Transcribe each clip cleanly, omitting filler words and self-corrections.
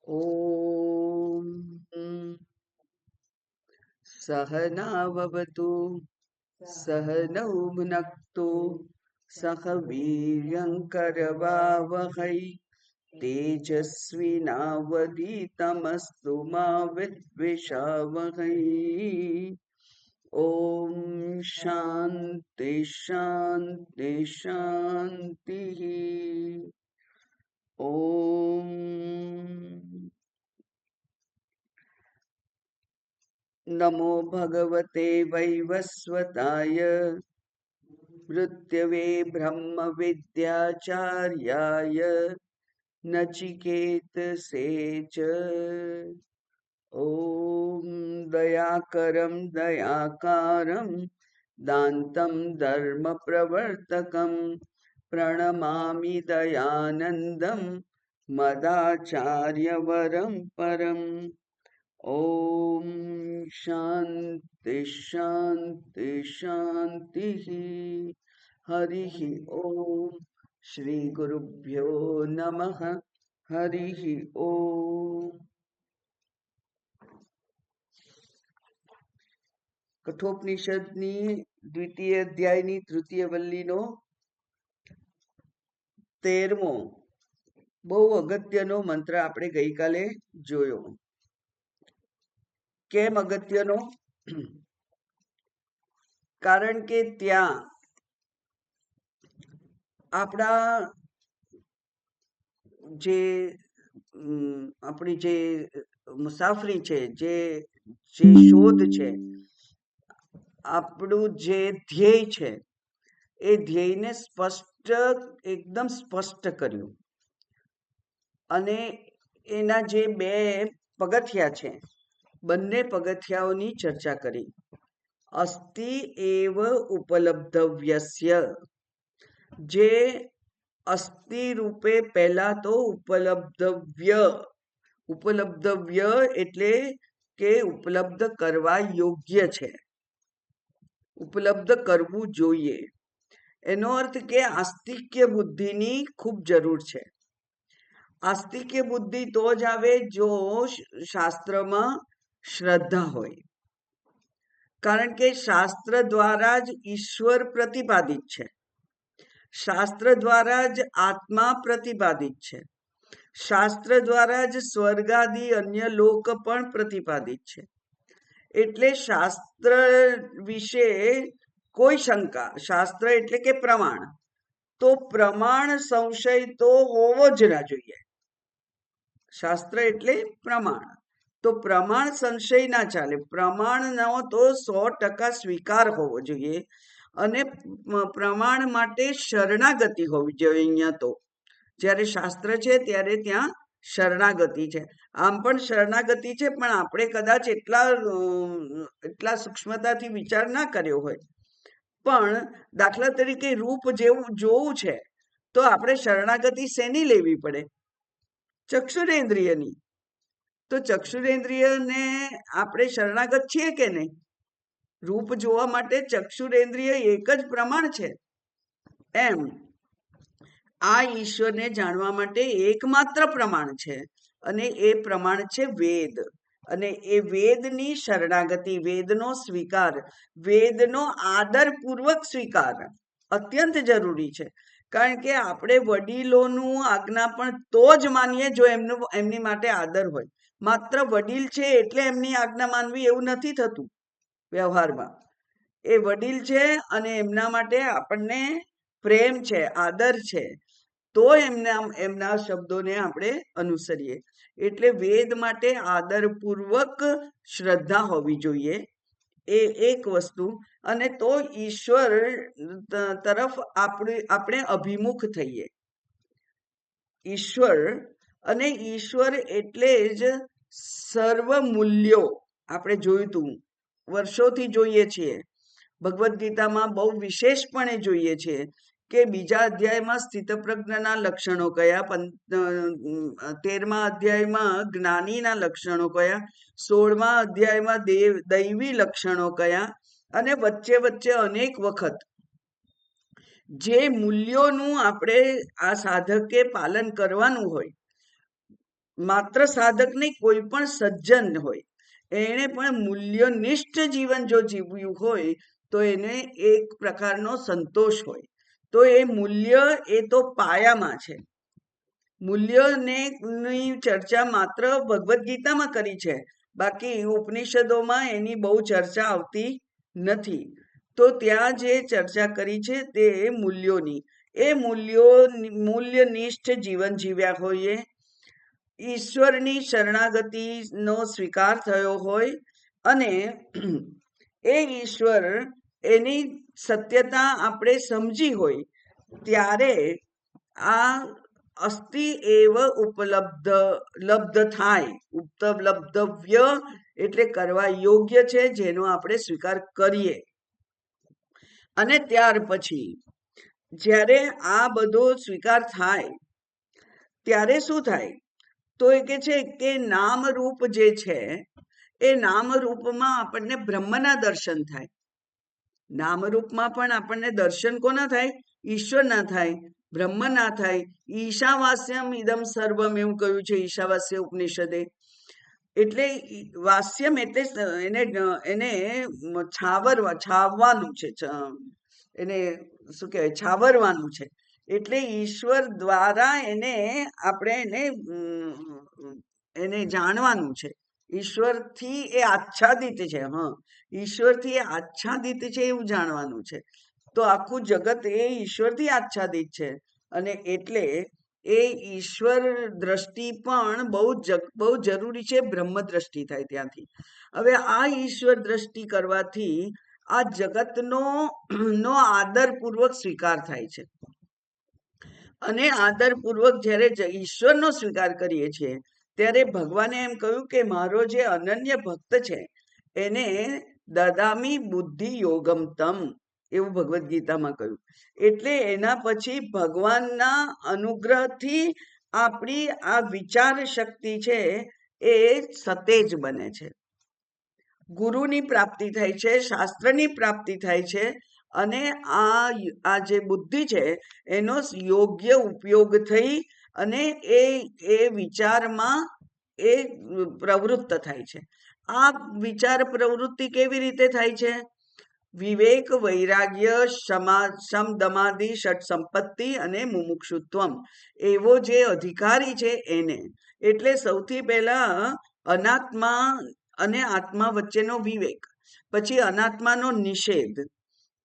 ॐ सहनाववतु सहनौ भुनक्तु सह वीर्यङ्करवावहै तेजस्विनावधीतमस्तु मा विद्विषावहै। ॐ शान्ति शान्ति शान्तिः। ॐ नमो भगवते वैवस्वताय मृत्यवे ब्रह्म विद्याचार्याय नचिकेतसे च। ॐ दयाकरं दयाकारं दान्तं धर्मप्रवर्तकं प्रणमामि दयानन्दं मदाचार्यवरं परम्। ॐ शान्ति शान्ति शान्तिः। हरिः ॐ श्री गुरुभ्यो नमः। हरिः ॐ। કઠોપનિષદની દ્વિતીય અધ્યાયની તૃતીય વલ્લીનો 13મો બહુ અગત્યનો મંત્ર આપણે ગઈકાલે જોયો. કેમ અગત્યનો? કારણ કે ત્યાં આપણા જે આપણી જે મુસાફરી છે, જે શોધ છે, આપણું જે ધ્યેય છે, એ ધ્યેયને એકદમ સ્પષ્ટ કર્યું. અને એના જે બે પગથિયા છે, બંને પગથિયાઓની ચર્ચા કરી. અસ્તિ એવ ઉપલબ્ધવ્યસ્ય, જે અસ્તિ રૂપે પહેલા તો ઉપલબ્ધવ્ય એટલે કે ઉપલબ્ધ કરવા યોગ્ય છે, ઉપલબ્ધ કરવું જોઈએ. એનો અર્થ કે આસ્તિક્ય બુદ્ધિની ખૂબ જરૂર છે. આસ્તિક્ય બુદ્ધિ તો જ આવે જો શાસ્ત્રમાં શ્રદ્ધા હોય. કારણ કે શાસ્ત્ર દ્વારા જ ઈશ્વર પ્રતિપાદિત છે, શાસ્ત્ર દ્વારા જ આત્મા પ્રતિપાદિત છે, શાસ્ત્ર દ્વારા જ સ્વર્ગાદી અન્ય લોક પણ પ્રતિપાદિત છે. એટલે શાસ્ત્ર વિશે કોઈ શંકા, શાસ્ત્ર એટલે કે પ્રમાણ, તો પ્રમાણ સંશય તો હોવો જ ના જોઈએ. શાસ્ત્ર એટલે પ્રમાણ, તો પ્રમાણ સંશય ના ચાલે. પ્રમાણનો તો 100% સ્વીકાર હોવો જોઈએ. અને પ્રમાણ માટે શરણાગતિ હોવી જોઈએ. અહીંયા તો જ્યારે શાસ્ત્ર છે ત્યારે ત્યાં શરણાગતિ છે. આમ પણ શરણાગતિ છે, પણ આપણે કદાચ એટલા સૂક્ષ્મતાથી વિચાર ના કર્યો હોય. પણ દાખલા તરીકે રૂપ જેવું જોવું છે તો આપણે શરણાગતિ શેની લેવી પડે? ચક્ષુરેન્દ્રિયની. તો ચક્ષુરેન્દ્રિયને આપણે શરણાગત છીએ કે નહીં? રૂપ જોવા માટે ચક્ષુરેન્દ્રિય એક જ પ્રમાણ છે. એમ આ ઈશ્વરને જાણવા માટે એકમાત્ર પ્રમાણ છે, અને એ પ્રમાણ છે વેદ. અને એ વેદની શરણાગતિ, વેદનો સ્વીકાર, વેદનો આદરપૂર્વક સ્વીકાર અત્યંત જરૂરી છે. કારણ કે આપણે વડીલોનું આજ્ઞા પણ તો જ માનીએ જો એમની માટે આદર હોય. માત્ર વડીલ છે એટલે એમની આજ્ઞા માનવી એવું નથી થતું વ્યવહારમાં. એ વડીલ છે અને એમના માટે આપણને પ્રેમ છે, આદર છે, તો એમના શબ્દોને આપણે અનુસરીએ. એટલે વેદ માટે આદરપૂર્વક શ્રદ્ધા હોવી જોઈએ, એ એક વસ્તુ. અને તો ઈશ્વર તરફ આપણે અભિમુખ થઈએ. ઈશ્વર, અને ઈશ્વર એટલે જ સર્વ મૂલ્યો. આપણે જોયું તું, વર્ષોથી જોઈએ છીએ, ભગવદ્ ગીતામાં બહુ વિશેષપણે જોઈએ છીએ કે બીજા અધ્યાયમાં સ્થિતપ્રજ્ઞના લક્ષણો કયા, 13મા અધ્યાયમાં જ્ઞાનીના લક્ષણો કયા, 16મા અધ્યાયમાં દૈવી લક્ષણો કયા, અને વચ્ચે વચ્ચે અનેક વખત જે મૂલ્યોનું આપણે આ સાધકે પાલન કરવાનું હોય, માત્ર સાધક નહીં, કોઈ પણ સજ્જન હોય એણે પણ મૂલ્યનિષ્ઠ જીવન જો જીવ્યું હોય તો એને એક પ્રકારનો સંતોષ હોય. તો એ મૂલ્ય એ તો પાયામાં છે. મૂલ્યની ચર્ચા માત્ર ભગવદ્ ગીતામાં કરી છે, બાકી ઉપનિષદોમાં એની બહુ ચર્ચા આવતી નથી. તો ત્યાં જે ચર્ચા કરી છે તે મૂલ્યોની, એ મૂલ્યનિષ્ઠ જીવન જીવ્યા હોઈએ, ઈશ્વરની શરણાગતિનો સ્વીકાર થયો હોય અને એ ઈશ્વર એની સત્યતા આપણે સમજી હોય ત્યારે આ અસ્તિ એવ લબ્ધ થાય. ઉપલબ્ધવ્ય એટલે કરવા યોગ્ય છે, જેનો આપણે સ્વીકાર કરીએ. અને ત્યાર પછી જ્યારે આ બધો સ્વીકાર થાય ત્યારે શું થાય? તો એ કે છે કે નામરૂપ જે છે એ નામરૂપમાં આપણને બ્રહ્મના દર્શન થાય. નામરૂપમાં પણ આપણને દર્શન કોના થાય? ઈશ્વરના થાય, બ્રહ્મ ના થાય. ઈશાવાસ્યમ ઇદમ સર્વમ એવું કહ્યું છે ઈશાવાસ્ય ઉપનિષદે. એટલે વાસ્યમ એટલે એને છાવવાનું છે, એને શું કહેવાય, છાવરવાનું છે. એટલે ઈશ્વર દ્વારા આપણે એને જાણવાનું છે. ઈશ્વરથી એ આચ્છાદિત છે. ઈશ્વરથી એ આચ્છાદિત છે એવું જાણવાનું છે. તો આખું જગત એ ઈશ્વરથી આચ્છાદિત છે, અને એટલે એ ઈશ્વર દ્રષ્ટિ પણ બહુ જરૂરી છે. બ્રહ્મ દ્રષ્ટિ થાય ત્યાંથી. હવે આ ઈશ્વર દ્રષ્ટિ કરવાથી આ જગતનો આદરપૂર્વક સ્વીકાર થાય છે. અને આદરપૂર્વક જ્યારે ઈશ્વરનો સ્વીકાર કરીએ છીએ ત્યારે ભગવાને એમ કહ્યું કે મારો જે અનન્ય ભક્ત છે એને દદામી બુદ્ધિ યોગમ તમ, એવું ભગવદ્ ગીતામાં કહ્યું. એટલે એના પછી ભગવાનના અનુગ્રહથી આપણી આ વિચાર શક્તિ છે એ સતેજ બને છે. ગુરુની પ્રાપ્તિ થાય છે, શાસ્ત્રની પ્રાપ્તિ થાય છે, અને આ જે બુદ્ધિ છે એનો યોગ્ય ઉપયોગ થઈ અને એ વિચારમાં એ પ્રવૃત્ત થાય છે. આ વિચાર પ્રવૃત્તિ કેવી રીતે થાય છે? વિવેક, વૈરાગ્ય, શમ દમાદિ ષટ સંપત્તિ અને મુમુક્ષુત્વમ એવો જે અધિકારી છે એને. એટલે સૌથી પહેલા અનાત્મા અને આત્મા વચ્ચેનો વિવેક, પછી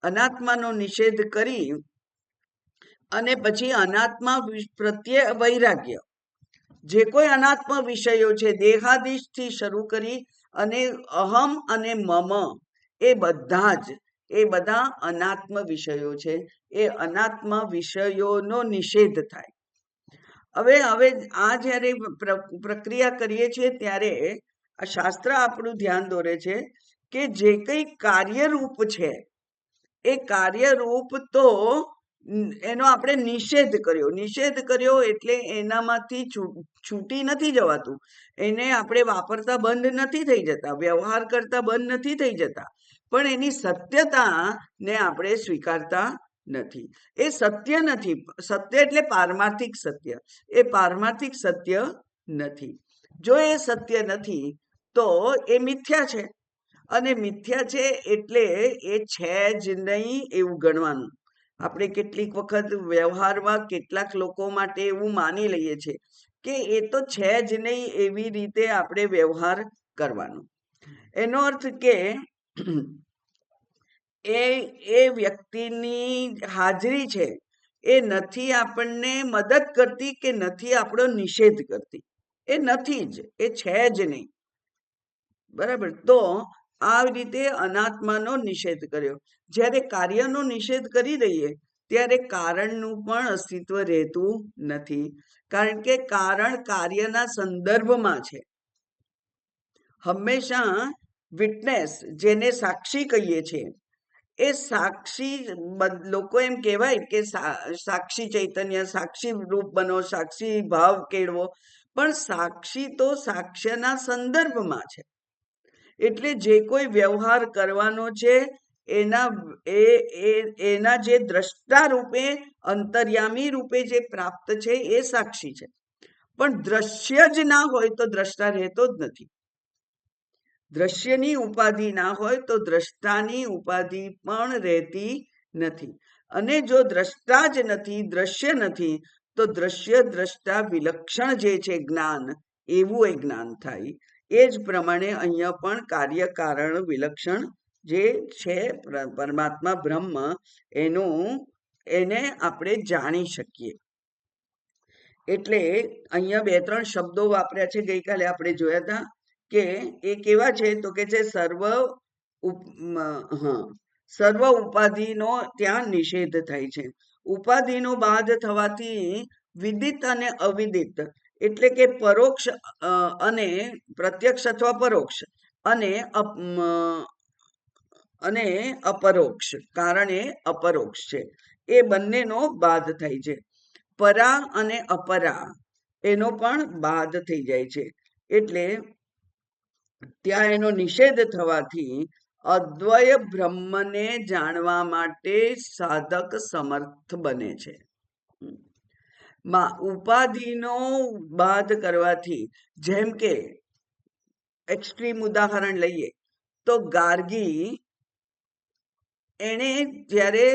અનાત્માનો નિષેધ કરી અને પછી અનાત્મા પ્રત્યે વૈરાગ્ય. જે કોઈ અનાત્મ વિષયો છે દેહાદિશથી શરૂ કરી અને અહમ અને મમ એ બધા અનાત્મ વિષયો છે. એ અનાત્મ વિષયોનો નિષેધ થાય. હવે આ જ્યારે પ્રક્રિયા કરીએ છીએ ત્યારે આ શાસ્ત્ર આપણું ધ્યાન દોરે છે કે જે કંઈ કાર્યરૂપ છે એ કાર્યરૂપ તો એનો આપણે નિષેધ કર્યો એટલે એનામાંથી છૂટી નથી જવાતું. એને આપણે વાપરતા બંધ નથી થઈ જતા, વ્યવહાર કરતા બંધ નથી થઈ જતા, પણ એની સત્યતાને આપણે સ્વીકારતા નથી. એ સત્ય નથી. સત્ય એટલે પારમાર્થિક સત્ય. એ પારમાર્થિક સત્ય નથી. જો એ સત્ય નથી તો એ મિથ્યા છે, અને મિથ્યા છે એટલે એ છે જ નહીં એવું ગણવાનું. આપણે કેટલીક વખત વ્યવહારમાં કેટલાક લોકો માટે એવું માની લઈએ છીએ કે એ તો છે જ નહીં એવી રીતે આપણે વ્યવહાર કરવાનો. એનો અર્થ કે એ વ્યક્તિની હાજરી છે એ નથી આપણને મદદ કરતી કે નથી આપણો નિષેધ કરતી. એ નથી જ, એ છે જ નહીં. બરાબર. તો આ રીતે અનાત્માનો નિષેધ કર્યો. જ્યારે કાર્યનો નિષેધ કરી દઈએ ત્યારે કારણનું પણ અસ્તિત્વ રહેતું નથી, કારણ કે કારણ કાર્યના સંદર્ભમાં છે. હંમેશા વિટનેસ, જેને સાક્ષી કહીએ છીએ, એ સાક્ષી લોકો એમ કહેવાય કે સાક્ષી ચૈતન્ય, સાક્ષી રૂપ બનો, સાક્ષી ભાવ કેળવો, પણ સાક્ષી તો સાક્ષ્યના સંદર્ભમાં છે. એટલે જે કોઈ વ્યવહાર કરવાનો છે એના જે દ્રષ્ટા રૂપે, અંતર્યામી રૂપે જે પ્રાપ્ત છે એ સાક્ષી છે. પણ દ્રશ્ય જ ના હોય તો દ્રષ્ટા રહેતો જ નથી. દ્રશ્યની ઉપાધિ ના હોય તો દ્રષ્ટાની ઉપાધિ પણ રહેતી નથી. અને જો દ્રષ્ટા જ નથી, દ્રશ્ય નથી, તો દ્રશ્ય દ્રષ્ટા વિલક્ષણ જે છે જ્ઞાન, એવું એ જ્ઞાન થાય. એ જ પ્રમાણે અહીંયા પણ કાર્યકારણ વિલક્ષણ જે છે પરમાત્મા બ્રહ્મ, એને આપણે જાણી શકીએ. એટલે અહીંયા 2-3 શબ્દો વાપર્યા છે, ગઈકાલે આપણે જોયા હતા કે એ કેવા છે, તો કે છે સર્વ ઉપાધિનો ત્યાં નિષેધ થાય છે. ઉપાધિનો બાદ થવાથી વિદિત અને અવિદિત, એટલે કે પરોક્ષ અને પ્રત્યક્ષ અથવા પરોક્ષ અને અપરોક્ષ, કારણ એ અપરોક્ષ છે, એ બંનેનો બાદ થાય છે. પરા અને અપરા એનો પણ બાદ થઈ જાય છે. એટલે ત્યાં એનો નિષેધ થવાથી અદ્વય બ્રહ્મને જાણવા માટે સાધક સમર્થ બને છે. ઉપાધિનો બાદ કરવાથી, જેમ કે એક્સ્ટ્રીમ ઉદાહરણ લઈએ તો ગાર્ગી, એને જ્યારે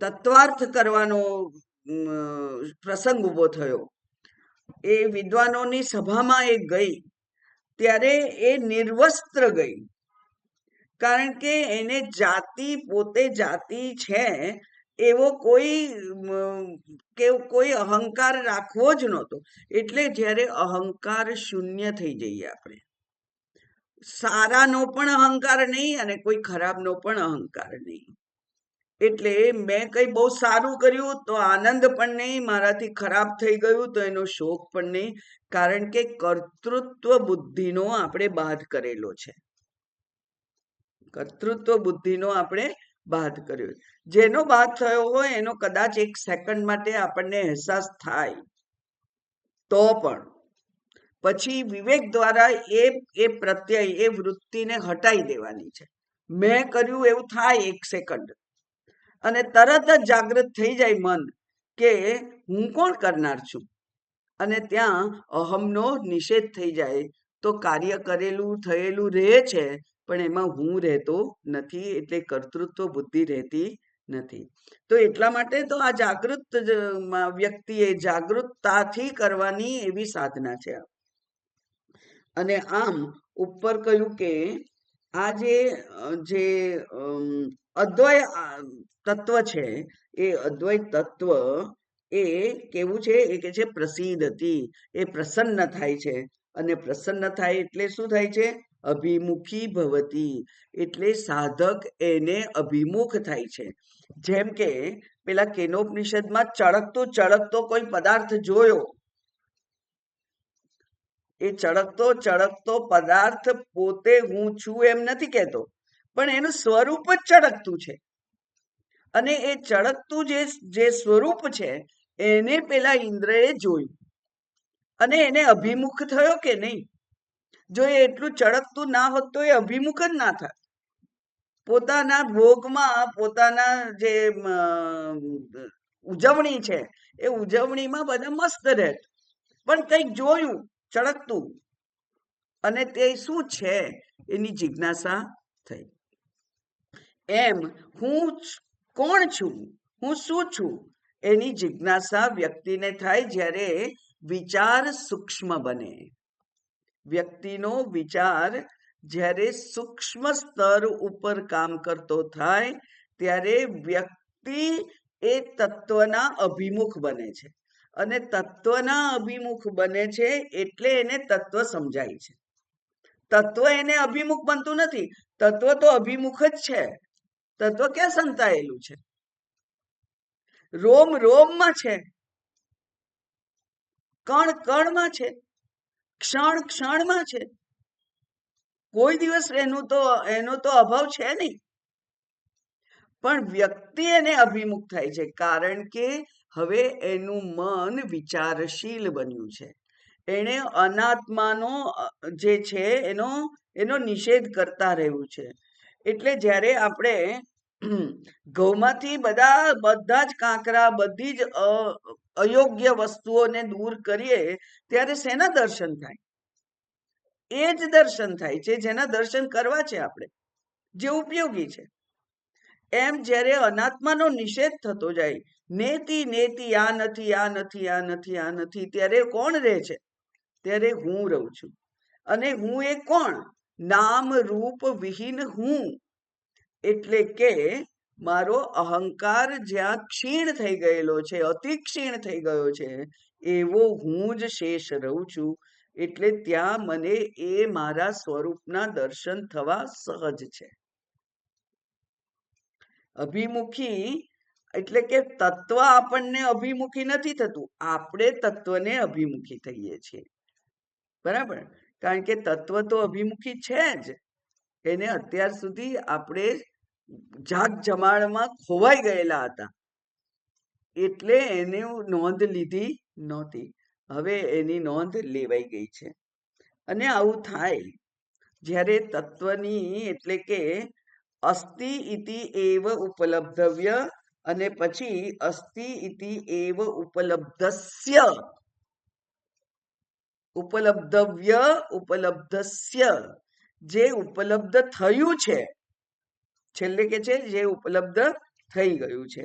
તત્વાર્થ કરવાનો પ્રસંગ ઉભો થયો, એ વિદ્વાનોની સભામાં એ ગઈ, ત્યારે એ નિર્વસ્ત્ર ગઈ, કારણ કે એને પોતે જાતિ છે એવો કોઈ અહંકાર રાખવો જ નહોતો. એટલે જ્યારે અહંકાર શૂન્ય થઈ જઈએ આપણે, સારાનો પણ અહંકાર નહીં અને કોઈ ખરાબનો પણ અહંકાર નહીં. એટલે મેં કંઈ બહુ સારું કર્યું તો આનંદ પણ નહીં, મારાથી ખરાબ થઈ ગયું તો એનો શોક પણ નહીં, કારણ કે કર્તૃત્વ બુદ્ધિનો આપણે બાદ કરેલો છે. કર્તૃત્વ બુદ્ધિનો આપણે બાદ કર્યો. જેનો બાદ થયો હોય એનો કદાચ 1 સેકન્ડ માટે આપણને અહેસાસ થાય, તો પણ પછી વિવેક દ્વારા એ પ્રત્યય, એ વૃત્તિને હટાવી દેવાની છે. મેં કર્યું એવું થાય 1 સેકન્ડ, અને તરત જ જાગૃત થઈ જાય મન કે હું કોણ કરનાર છું, અને ત્યાં અહમનો નિષેધ થઈ જાય, તો કાર્ય કરેલું થયેલું રહે છે, પણ એમાં હું રહેતો નથી. એટલે કર્તૃત્વ બુદ્ધિ રહેતી નથી. તો એટલા માટે તો આ જાગૃત વ્યક્તિએ જાગૃતતાથી કરવાની એવી સાધના છે. અને આમ ઉપર કહ્યું કે આ જે અદ્વય તત્વ છે, એ અદ્વય તત્વ એ કેવું છે, એ કે છે પ્રસિદ્ધતી, એ પ્રસન્ન થાય છે. અને પ્રસન્ન થાય એટલે શું થાય છે? અભિમુખી ભવતી, એટલે સાધક એને અભિમુખ થાય છે. જેમ કે પેલા કેનોપનિષદમાં ચળકતો કોઈ પદાર્થ જોયો, એ ચળકતો પદાર્થ પોતે હું છું એમ નથી કહેતો, પણ એનું સ્વરૂપ જ ચળકતું છે. અને એ ચળકતું જે સ્વરૂપ છે એને પેલા ઇન્દ્રએ જોયું, અને એને અભિમુખ થયો કે નહીં? જો એ એટલું ચળકતું ના હોત તો એ અભિમુખ જ ના થાય. પોતાના ભોગમાં, પોતાના જે ઉજવણી છે એ ઉજવણીમાં બધા મસ્ત રહે, પણ કંઈક જોયું ચળકતું, અને તે શું છે એની જિજ્ઞાસા થઈ. એમ હું કોણ છું, હું શું છું, એની જિજ્ઞાસા વ્યક્તિને થાય જ્યારે વિચાર સૂક્ષ્મ બને. વ્યક્તિનો વિચાર જ્યારે સૂક્ષ્મ સ્તર ઉપર કામ કરતો થાય, ત્યારે વ્યક્તિ એ તત્વના અભિમુખ બને છે. અને તત્વના અભિમુખ બને છે એટલે એને તત્વ સમજાય છે. તત્વ એને અભિમુખ બનતું નથી, તત્વ તો અભિમુખ જ છે. તત્વ ક્યાં સંતાયેલું છે? રોમ રોમમાં છે, કણ કણમાં છે, ક્ષણ ક્ષણમાં છે. કોઈ દિવસ એનો તો અભાવ છે નહીં. પણ વ્યક્તિ એને અભિમુખ થાય છે, કારણ કે હવે એનું મન વિચારશીલ બન્યું છે. એને અનાત્માનો જે છે એનો નિષેધ કરતા રહેવું છે. એટલે જ્યારે આપણે ઘઉંમાંથી બધા જ કાંકરા, બધી જ અયોગ્ય વસ્તુઓને દૂર કરીએ ત્યારે શેના દર્શન થાય? એ જ દર્શન થાય છે જેના દર્શન કરવા છે આપણે, જે ઉપયોગી છે. એમ જ્યારે અનાત્માનો નિષેધ થતો જાય, નેતિ નેતિ આ નથી, આ નથી, આ નથી, આ નથી, ત્યારે કોણ રહે છે? ત્યારે હું રહું છું. અને હું એ કોણ? નામ રૂપ વિહીન હું. એટલે કે મારો અહંકાર જ્યાં ક્ષીણ થઈ ગયેલો છે, અતિ ક્ષીણ થઈ ગયો છે, એવો હું જ શેષ રહું છું. એટલે ત્યાં મને એ મારા સ્વરૂપના દર્શન થવા સહજ છે. અભિમુખી એટલે કે તત્વ આપણને અભિમુખી નથી થતું, આપણે તત્વને અભિમુખી થઈએ છીએ. બરાબર? કારણ કે તત્વ તો અભિમુખી છે જ. એને અત્યાર સુધી આપણે જાગ જમાળમાં ખોવાઈ ગયેલા હતા, એટલે એને નોંધ લીધી નહોતી. હવે એની નોંધ લેવાઈ ગઈ છે. અને આવું થાય જ્યારે તત્વની એટલે કે અસ્તિ ઇતિ એવ ઉપલબ્ધવ્ય અને પછી અસ્તિ ઇતિ એવ ઉપલબ્ધસ્ય, ઉપલબ્ધવ્ય ઉપલબ્ધસ્ય, જે ઉપલબ્ધ થયું છે, છેલ્લે કે છે જે ઉપલબ્ધ થઈ ગયું છે,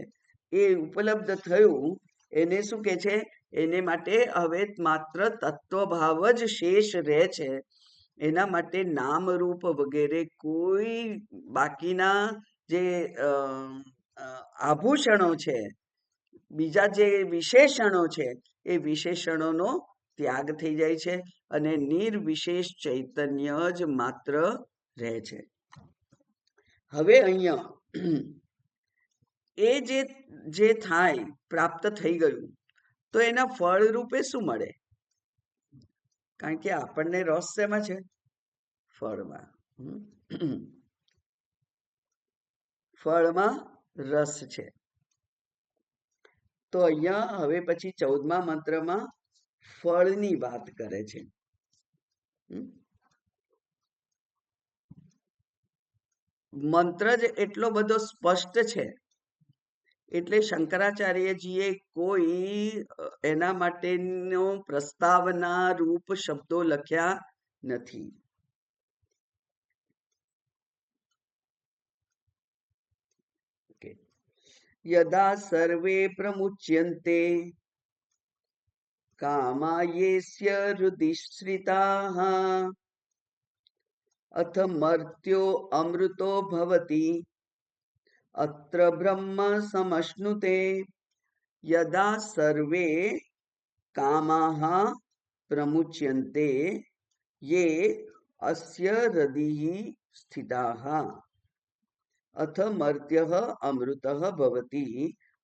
એ ઉપલબ્ધ થયું એને શું કે છે? એને માટે હવે માત્ર તત્વભાવ જ શેષ રહે છે. એના માટે નામ રૂપ વગેરે કોઈ બાકીના જે આભૂષણો છે, બીજા જે વિશેષણો છે, એ વિશેષણોનો ત્યાગ થઈ જાય છે અને નિર્વિશેષ ચૈતન્ય જ માત્ર રહે છે. હવે અહીંયા એ જે થાય, પ્રાપ્ત થઈ ગયું, તો એના ફળ રૂપે શું મળે? કારણ કે આપણને રસ શેમાં છે? ફળમાં. ફળમાં રસ છે. તો અહીંયા હવે પછી 14મા મંત્રમાં ફળની વાત કરે છે. મંત્ર જ એટલો બધો સ્પષ્ટ છે, એટલે શંકરાચાર્યજીએ કોઈ એના માટેનો પ્રસ્તાવના રૂપ શબ્દો લખ્યા નથી. યદા સર્વે પ્રમુચ્યન્તે કામાયેસ્ય હૃદિશ્રિતાઃ અથ મર્ત્યો અમૃતો ભવતિ અત્ર બ્રહ્મ સમશ્નુતે. યદા સર્વે કામાઃ પ્રમુચ્યન્તે યે અસ્ય હૃદિઃ સ્થિતાઃ અથ મર્ત્યઃ અમૃતઃ ભવતિ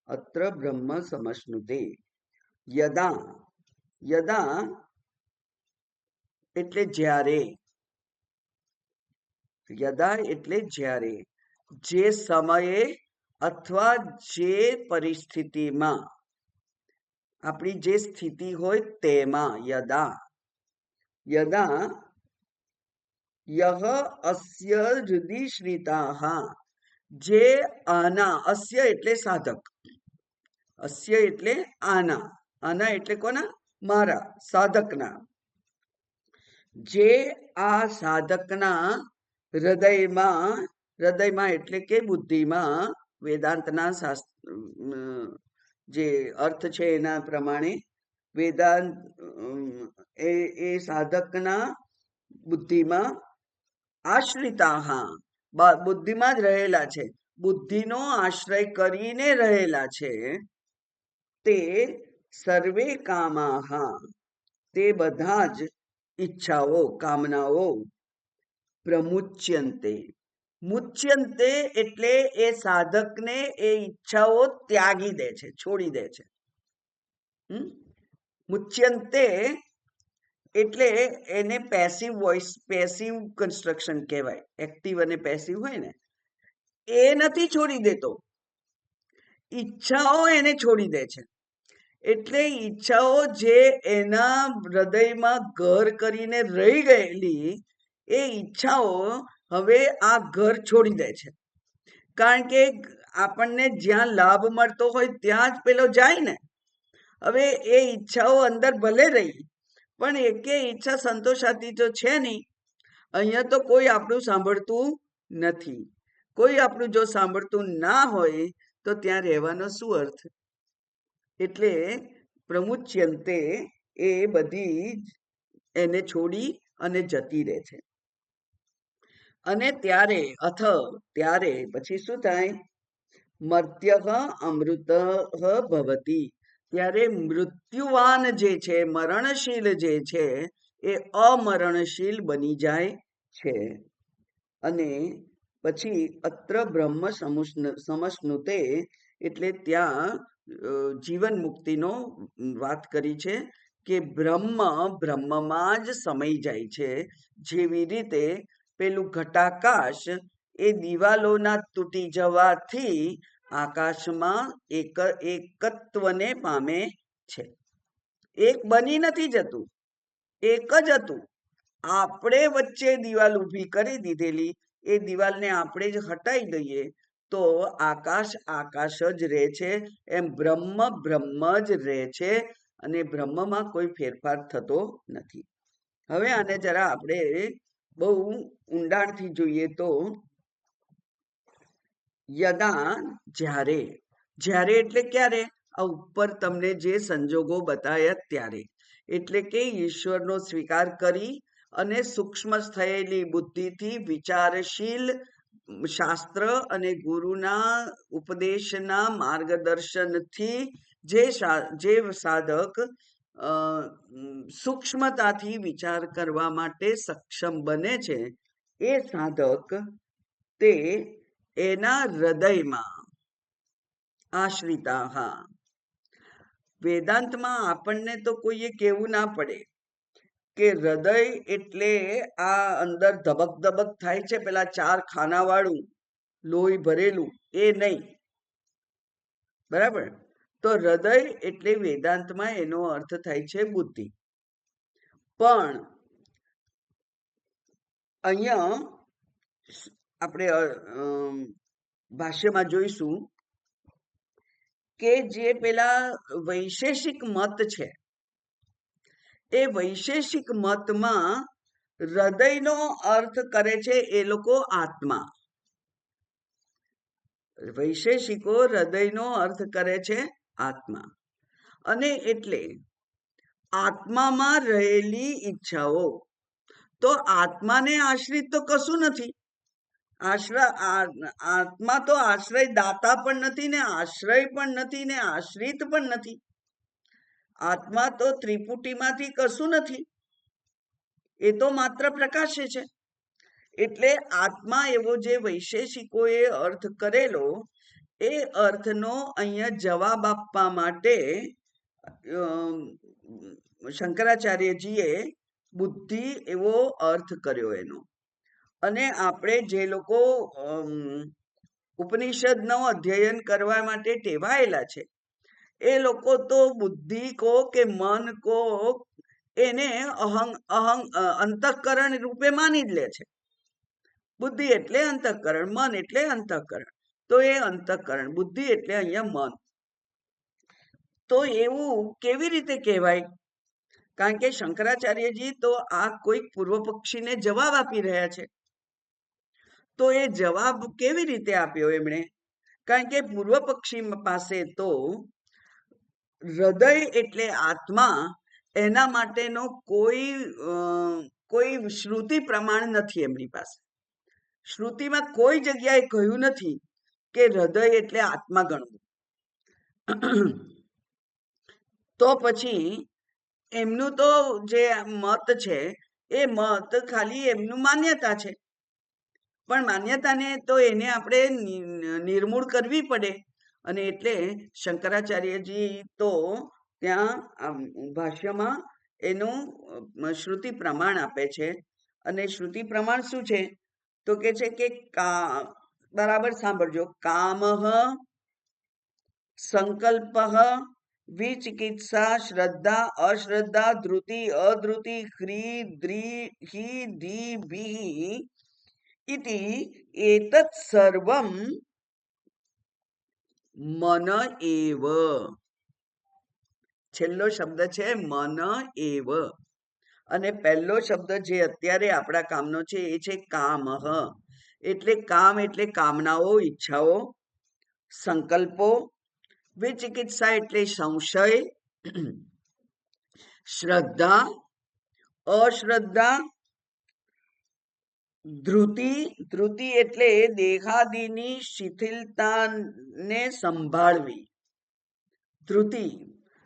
અત્ર બ્રહ્મ સમશ્નુતે. યદા, યદા એટલે જ્યારે, યદા એટલે જ્યારે, જે સમયે અથવા જે પરિસ્થિતિમાં, આપણી જે સ્થિતિ હોય તેમાં, યદા, યદા યહ અસ્ય હૃદિ શ્રિતાઃ, જે આના, અસ્ય એટલે સાધક, અસ્ય એટલે આના, આના એટલે કોના? મારા સાધકના. જે આ સાધકના હૃદયમાં, હૃદયમાં એટલે કે બુદ્ધિમાં, વેદાંતના જે અર્થ છે એના પ્રમાણે વેદાંત એ સાધકના બુદ્ધિમાં આશ્રિતાઃ, બુદ્ધિમાં જ રહેલા છે, બુદ્ધિનો આશ્રય કરીને રહેલા છે, તે સર્વે કામાઃ, તે બધા જ ઈચ્છાઓ, કામનાઓ, પ્રમુચ્યન્તે, મુચ્યન્તે એટલે એ સાધકને એ ઈચ્છાઓ ત્યાગી દે છે, છોડી દે છે. મુચ્યન્તે એટલે એને પેસિવ વોઇસ, પેસિવ કન્સ્ટ્રક્શન કહેવાય. એક્ટિવ અને પેસિવ હોય ને, એ નથી છોડી દેતો, ઈચ્છાઓ એને છોડી દે છે. એટલે ઈચ્છાઓ જે એના હૃદયમાં ઘર કરીને રહી ગયેલી, એ ઈચ્છાઓ હવે આ ઘર છોડી દે છે. કારણ કે આપણને જ્યાં લાભ મળતો હોય ત્યાં જ પેલો જાય ને. હવે એ ઈચ્છાઓ અંદર ભલે રહી, પણ એકે ઈચ્છા સંતોષાતી તો છે નહીં. અહીંયા તો કોઈ આપણું સાંભળતું નથી. કોઈ આપણું જો સાંભળતું ના હોય તો ત્યાં રહેવાનો શું અર્થ? એટલે પ્રમુચ્યંતે એ બધી એને છોડી અને જતી રહે છે. અને ત્યારે ત્યારે પછી શું થાય? મર્ત્ય અમૃત ભવતી. ત્યારે મૃત્યુવાન જે છે, મરણશીલ જે છે, એ અમરણશીલ બની જાય છે. અને પછી અત્ર બ્રહ્મ સમશ્નુતે, એટલે ત્યાં જીવન મુક્તિનો વાત કરી છે કે બ્રહ્મમાં જ સમાઈ જાય છે. જેવી રીતે પેલું ઘટાકાશ એ દિવાલોના તૂટી જવાથી આકાશમાં એકત્વને પામે છે. એક બની નથી જતું, એક જ હતું. આપણે વચ્ચે દિવાલ ઊભી કરી દીધેલી, એ દિવાલને આપણે જ હટાવી દઈએ તો આકાશ આકાશ જ રહે છે. એમ બ્રહ્મ બ્રહ્મ જ રહે છે અને બ્રહ્મમાં કોઈ ફેરફાર થતો નથી. હવે આને જરા આપણે બહુ ઊંડાણથી જોઈએ તો યદા જ્યારે, જ્યારે એટલે ક્યારે? આ ઉપર તમને જે સંજોગો બતાવ્યા ત્યારે. એટલે કે ઈશ્વરનો સ્વીકાર કરી અને સૂક્ષ્મ થયેલી બુદ્ધિથી વિચારશીલ શાસ્ત્ર અને ગુરુના ઉપદેશના માર્ગદર્શનથી જે સાધક સૂક્ષ્મતાથી વિચાર કરવા માટે સક્ષમ બને છે, એ સાધક તે એના હૃદયમાં આશ્રિતા. વેદાંતમાં આપણને તો કોઈએ કહેવું ના પડે કે હૃદય એટલે આ અંદર ધબક ધબક થાય છે પેલા 4 ખાના વાળું લોહી ભરેલું, એ નહીં. બરાબર? તો હૃદય એટલે વેદાંતમાં એનો અર્થ થાય છે બુદ્ધિ. પણ અહીંયા આપણે ભાષ્યમાં જોઈશું કે જે પેલા વૈશેષિક મત છે, એ વૈશેષિક મતમાં હૃદયનો અર્થ કરે છે એ લોકો આત્મા. વૈશેષિકો હૃદયનો અર્થ કરે છે આત્મા. અને એટલે આત્મામાં રહેલી ઈચ્છાઓ, તો આત્માને આશ્રિત તો કશું નથી. આત્મા તો આશ્રય દાતા પણ નથી ને આશ્રય પણ નથી ને આશ્રિત પણ નથી. આત્મા તો ત્રિપુટીમાંથી કશું નથી, એ તો માત્ર પ્રકાશે છે. એટલે આત્મા એવો જે વૈશેષિકોએ અર્થ કરેલો, એ અર્થનો અહીંયા જવાબ આપવા માટે શંકરાચાર્યજીએ બુદ્ધિ એવો અર્થ કર્યો એનો. અને આપણે જે લોકો ઉપનિષદનો અધ્યયન કરવા માટે ટેવાયેલા છે, એ લોકો તો બુદ્ધિ કો કે મન કો એને અંતઃકરણ રૂપે માની જ લે છે. બુદ્ધિ એટલે અંતઃકરણ, મન એટલે અંતઃકરણ. તો એ અંતઃકરણ, બુદ્ધિ એટલે અહીંયા મન. તો એવું કેવી રીતે કહેવાય? કારણ કે શંકરાચાર્યજી તો આ કોઈક પૂર્વ પક્ષીને જવાબ આપી રહ્યા છે. તો એ જવાબ કેવી રીતે આપ્યો એમણે? કારણ કે પૂર્વ પક્ષી પાસે તો હૃદય એટલે આત્મા, એના માટેનો કોઈ શ્રુતિ પ્રમાણ નથી એમની પાસે. શ્રુતિમાં કોઈ જગ્યાએ કહ્યું નથી કે હૃદય એટલે આત્મા ગણવું. તો પછી એમનું તો જે મત છે, એ મત ખાલી એમનું માન્યતા છે. પણ માન્યતાને તો એને આપણે નિર્મૂળ કરવી પડે. અને એટલે શંકરાચાર્યજી તો ત્યાં ભાષ્યમાં એનું શ્રુતિ પ્રમાણ આપે છે. અને શ્રુતિ પ્રમાણ શું છે? તો કે છે કે બરાબર સાંભળજો, કામઃ સંકલ્પ વિચિકિત્સા શ્રદ્ધા અશ્રદ્ધા ધૃતિ અધૃતિ ह्री द्री हि धी भि इति एतत् सर्वं મન એવ. છેલ્લો શબ્દ છે મન એવ, અને પહેલો શબ્દ જે અત્યારે આપણા કામનો છે એ છે કામ. એટલે કામ એટલે કામનાઓ, ઈચ્છાઓ, સંકલ્પો. વિચિકિત્સા એટલે સંશય, શ્રદ્ધા, અશ્રદ્ધા, ધૃતિ. ધૃતિ એટલે દેહાદિની શિથિલતાને સંભાળવી. ધૃતિ,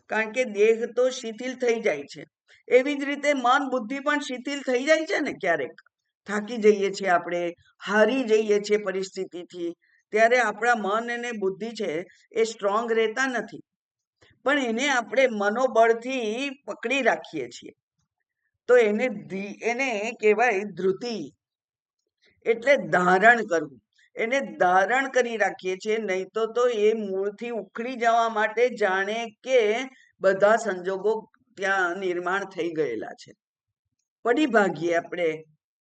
કારણ કે દેહ તો શિથિલ થઈ જાય છે, એવી જ રીતે મન બુદ્ધિ પણ શિથિલ થઈ જાય છે ને. ક્યારેક થાકી જઈએ છીએ આપણે, હારી જઈએ છીએ પરિસ્થિતિથી, ત્યારે આપણા મન અને બુદ્ધિ છે એ સ્ટ્રોંગ રહેતા નથી, પણ એને આપણે મનોબળથી પકડી રાખીએ છીએ. તો એને કહેવાય ધૃતિ, એટલે ધારણ કરવું. એને ધારણ કરી રાખીએ છીએ, નહીં તો એ મૂળથી ઉખડી જવા માટે જાણે કે બધા સંજોગો ત્યાં નિર્માણ થઈ ગયેલા છે. પડી ભાગીએ આપણે,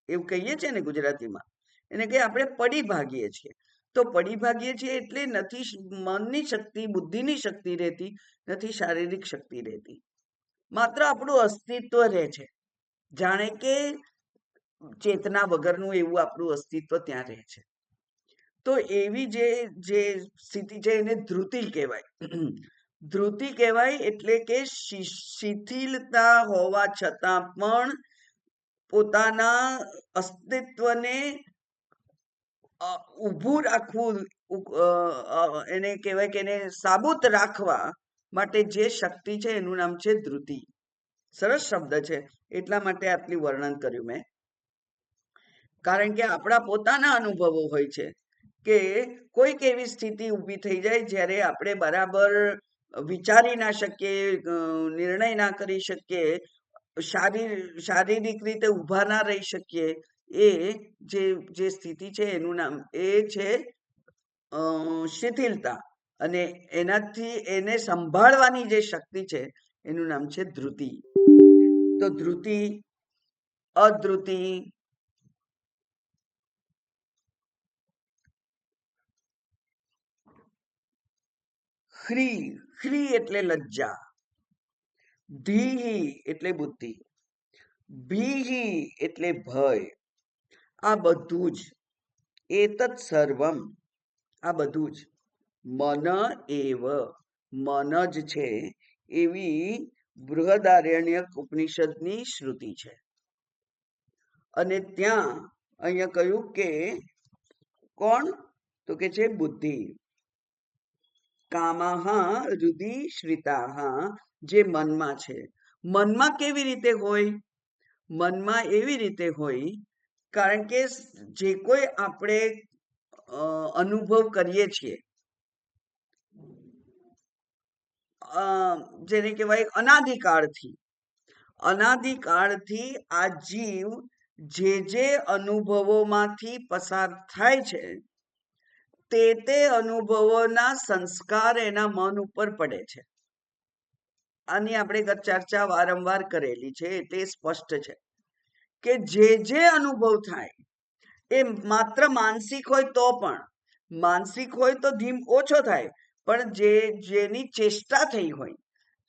એવું કહીએ છીએ ને ગુજરાતીમાં, એને કે આપણે પડી ભાગીએ છીએ. તો પડી ભાગીએ છીએ એટલે નથી મનની શક્તિ, બુદ્ધિની શક્તિ રહેતી, નથી શારીરિક શક્તિ રહેતી, માત્ર આપણું અસ્તિત્વ રહે છે, જાણે કે ચેતના વગરનું એવું આપણું અસ્તિત્વ ત્યાં રહે છે. તો એવી જે સ્થિતિ છે એને ધૃતિ કહેવાય. ધૃતિ કહેવાય એટલે કે શિથિલતા હોવા છતાં પણ પોતાના અસ્તિત્વને ઊભું રાખવું, એને કહેવાય કે એને સાબુત રાખવા માટે જે શક્તિ છે એનું નામ છે ધૃતિ. સરસ શબ્દ છે, એટલા માટે આટલું વર્ણન કર્યું મેં. કારણ કે આપણા પોતાના અનુભવો હોય છે કે કોઈક એવી સ્થિતિ ઊભી થઈ જાય જ્યારે આપણે બરાબર વિચારી ના શકીએ, નિર્ણય ના કરી શકીએ, શારીરિક રીતે ઊભા ના રહી શકીએ. એ જે સ્થિતિ છે એનું નામ એ છે શિથિલતા, અને એનાથી એને સંભાળવાની જે શક્તિ છે એનું નામ છે ધૃતિ. તો ધૃતિ, અધૃતિ, ખ્રી એટલે લજ્જા, ધીહી એટલે બુદ્ધિ, ભીહી એટલે ભય. આ બધું જ એતત સર્વમ, આ બધું જ મન એવ, મન જ છે, એવી બૃહદારણ્યક ઉપનિષદની શ્રુતિ છે. અને ત્યાં અહીંયા કહ્યું કે કોણ, તો કે છે બુદ્ધિ. કામાહા હૃદિ શ્રિતાહા, જે મનમાં છે. મનમાં કેવી રીતે હોય? મનમાં એવી રીતે હોય, કારણ કે જે કોઈ આપણે અનુભવ કરીએ છીએ, જેને કહેવાય અનાદિકાળથી આ જીવ જે અનુભવોમાંથી પસાર થાય છે તે અનુભવોના સંસ્કાર એના મન ઉપર પડે છે. આની આપણે ચર્ચા વારંવાર કરેલી છે, એટલે સ્પષ્ટ છે કે જે અનુભવ થાય એ માત્ર માનસિક હોય તો પણ, માનસિક હોય તો ધીમ ઓછો થાય, પણ જેની ચેષ્ટા થઈ હોય,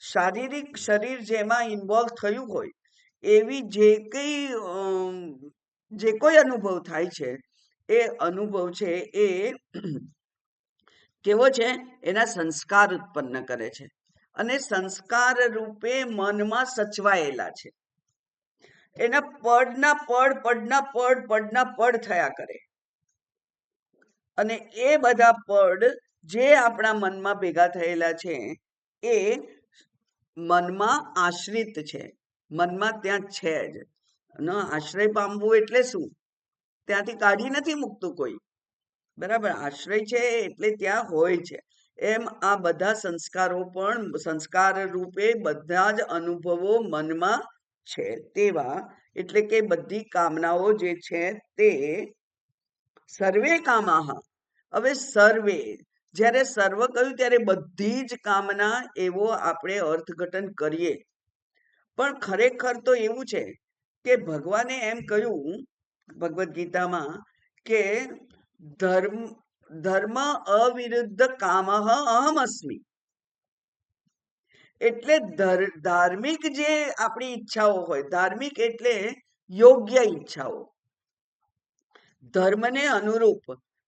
શારીરિક શરીર જેમાં ઇન્વોલ્વ થયું હોય, એવી જે કોઈ અનુભવ થાય છે, એ અનુભવ છે એ કેવો છે? એના સંસ્કાર ઉત્પન્ન કરે છે, અને સંસ્કાર રૂપે મનમાં સચવાયેલા છે. એના પડના પડ થયા કરે, અને એ બધા પડ જે આપણા મનમાં ભેગા થયેલા છે એ મનમાં આશ્રિત છે, મનમાં ત્યાં છે જ. આશ્રય પામવું એટલે શું? ત્યાંથી કાઢી નથી મૂકતું કોઈ, બરાબર? આશ્રય છે એટલે ત્યાં હોય છે. એમ આ બધા સંસ્કારો પણ સંસ્કાર રૂપે બધા જ અનુભવો મનમાં છે તેવા, એટલે કે બધી કામનાઓ જે છે તે સર્વે કામાહા. હવે સર્વે, જ્યારે સર્વ કહ્યું ત્યારે બધી જ કામના, એવો આપણે અર્થઘટન કરીએ, પણ ખરેખર તો એવું છે કે ભગવાને એમ કહ્યું ભગવદ્ ગીતામાં કે ધર્મ અવિરુદ્ધ કામ અહમ અસ્મિ. એટલે ધાર્મિક જે આપણી ઈચ્છાઓ હોય, ધાર્મિક એટલે યોગ્ય ઈચ્છાઓ, ધર્મને અનુરૂપ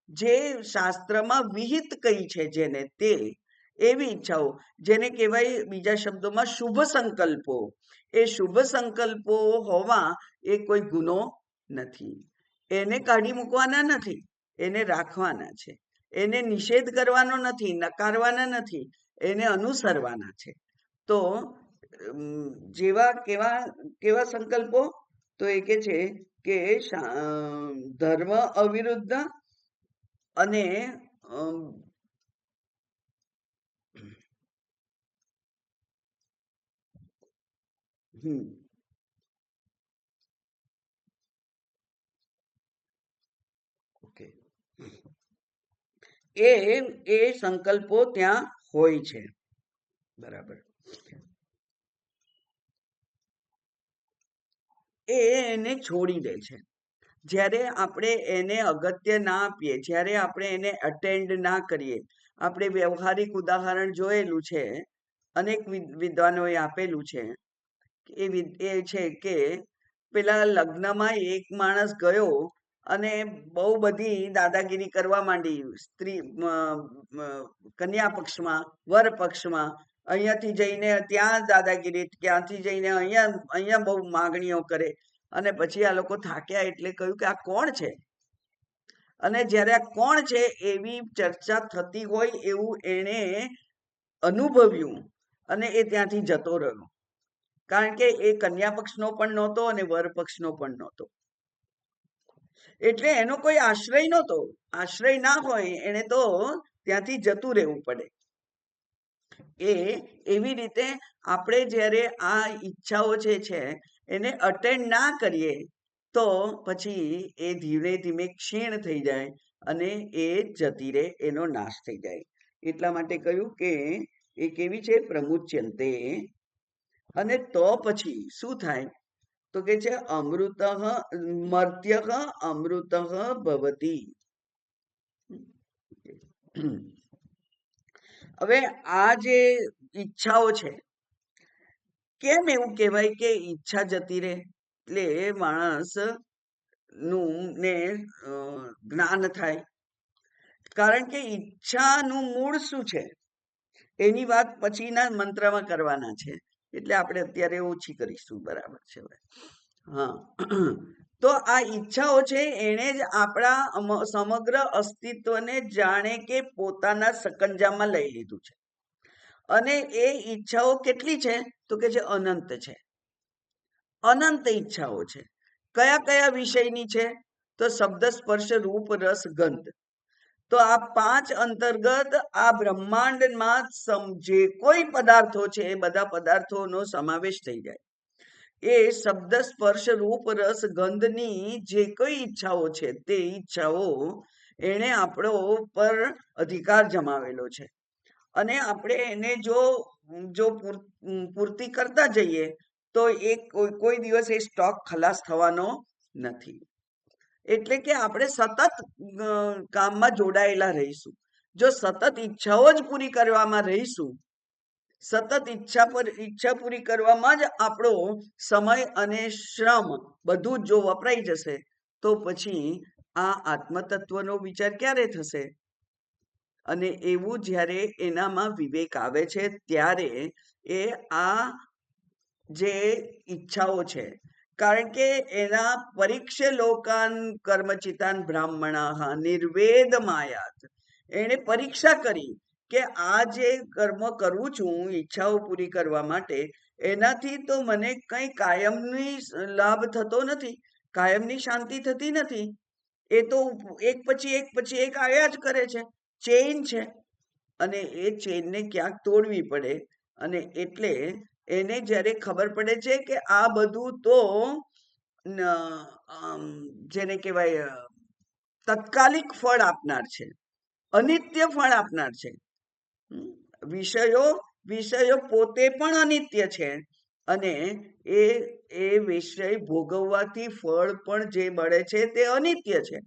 જે શાસ્ત્રમાં વિહિત કઈ છે જેને તે એવી ઈચ્છાઓ, જેને કહેવાય બીજા શબ્દોમાં શુભ સંકલ્પો. એ શુભ સંકલ્પો હોવા એ કોઈ ગુનો નથી. એને કાઢી મૂકવાના નથી, એને રાખવાના છે. એને નિષેધ કરવાનો નથી, નકારવાના નથી, એને અનુસરવાના છે. તો જેવા કેવા કેવા સંકલ્પો? તો એ કે છે કે ધર્મ અવિરુદ્ધ અને ઓકે, એ સંકલ્પો ત્યાં હોય છે. બરાબર. એને છોડી દે છે. જ્યારે આપણે એને અગત્ય ના આપીએ, જ્યારે આપણે એને અટેન્ડ ના કરીએ. આપણે વ્યવહારિક ઉદાહરણ જોયેલું છે, અનેક વિદ્વાનોએ આપેલું છે. એ છે કે પેલા લગ્નમાં એક માણસ ગયો અને બહુ બધી દાદાગીરી કરવા માંડી. સ્ત્રી કન્યા પક્ષમાં, વર પક્ષમાં, અહીંયાથી જઈને ત્યાં દાદાગીરી, ત્યાંથી જઈને અહીંયા બહુ માગણીઓ કરે. અને પછી આ લોકો થાક્યા એટલે કહ્યું કે આ કોણ છે? અને જ્યારે આ કોણ છે એવી ચર્ચા થતી હોય એવું એને અનુભવ્યું અને એ ત્યાંથી જતો રહ્યો. કારણ કે એ કન્યા પક્ષનો પણ નહોતો અને વર પક્ષનો પણ નહોતો. એટલે એનો કોઈ આશ્રય નહોતો. આશ્રય ના હોય એને તો ત્યાંથી જતું રહેવું પડે. એવી રીતે આપણે જ્યારે આ ઈચ્છાઓ જે છે એને અટેન્ડ ના કરીએ તો પછી એ ધીમે ધીમે ક્ષીણ થઈ જાય અને એ જતી રહે, એનો નાશ થઈ જાય. એટલા માટે કહ્યું કે એ કેવી છે? પ્રમુચ્યંતે. અને તો પછી શું થાય? તો કે છે અમૃત મર્ત્ય અમૃત ભવતી. હવે આ જે ઈચ્છાઓ છે, કેમ એવું કહેવાય કે ઈચ્છા જતી રહે? એટલે માણસ નું ને જ્ઞાન થાય. કારણ કે ઈચ્છાનું મૂળ શું છે એની વાત પછીના મંત્રમાં કરવાના છે, એટલે આપણે અત્યારે ઓછી કરીશું. બરાબર છે. હા, તો આ ઈચ્છાઓ છે એને જ આપણા સમગ્ર અસ્તિત્વને જાણે કે પોતાના સકંજામાં લઈ લીધું છે. અને એ ઈચ્છાઓ કેટલી છે? તો કે છે અનંત છે. અનંત ઈચ્છાઓ છે. કયા કયા વિષયની છે? તો શબ્દ, સ્પર્શ, રૂપ, રસ, ગંધ. તો આ 5 અંતર્ગત આ બ્રહ્માંડમાં જે કોઈ પદાર્થો છે એ બધા પદાર્થોનો સમાવેશ થઈ જાય. એ શબ્દ, સ્પર્શ, રૂપ, રસ, ગંધની જે કોઈ ઈચ્છાઓ છે તે ઈચ્છાઓ એને આપણો પર અધિકાર જમાવેલો છે. અને આપણે એને જો પૂર્તિ કરતા જઈએ તો એ કોઈ દિવસ એ સ્ટોક ખલાસ થવાનો નથી. એટલે કે આપણે સતત કામમાં જોડાયેલા રહીશું. જો સતત ઈચ્છાઓ જ પૂરી કરવામાં રહીશું, સતત ઈચ્છા પૂરી કરવામાં જ આપણો સમય અને શ્રમ બધું જ જો વપરાઈ જશે તો પછી આ આત્મતત્વનો વિચાર ક્યારે થશે? અને એવું જ્યારે એનામાં વિવેક આવે છે ત્યારે એ આ જે ઈચ્છાઓ છે, કારણ કે એના પરીક્ષે લોકાન કર્મચિતાન બ્રાહ્મણા નિર્વેદ માયાત. એને પરીક્ષા કરી કે આ જે કર્મ કરું છું ઈચ્છાઓ પૂરી કરવા માટે, એનાથી તો મને કઈ કાયમની લાભ થતો નથી, કાયમની શાંતિ થતી નથી. એ તો એક પછી એક આવ્યા જ કરે છે, ચેઇન છે. અને એ ચેઇનને ક્યાંક તોડવી પડે. અને એટલે એને જ્યારે ખબર પડે છે કે આ બધું તો જેને કહેવાય તત્કાલિક ફળ આપનાર છે, અનિત્ય ફળ આપનાર છે. વિષયો પોતે પણ અનિત્ય છે અને એ વિષય ભોગવવાથી ફળ પણ જે મળે છે તે અનિત્ય છે.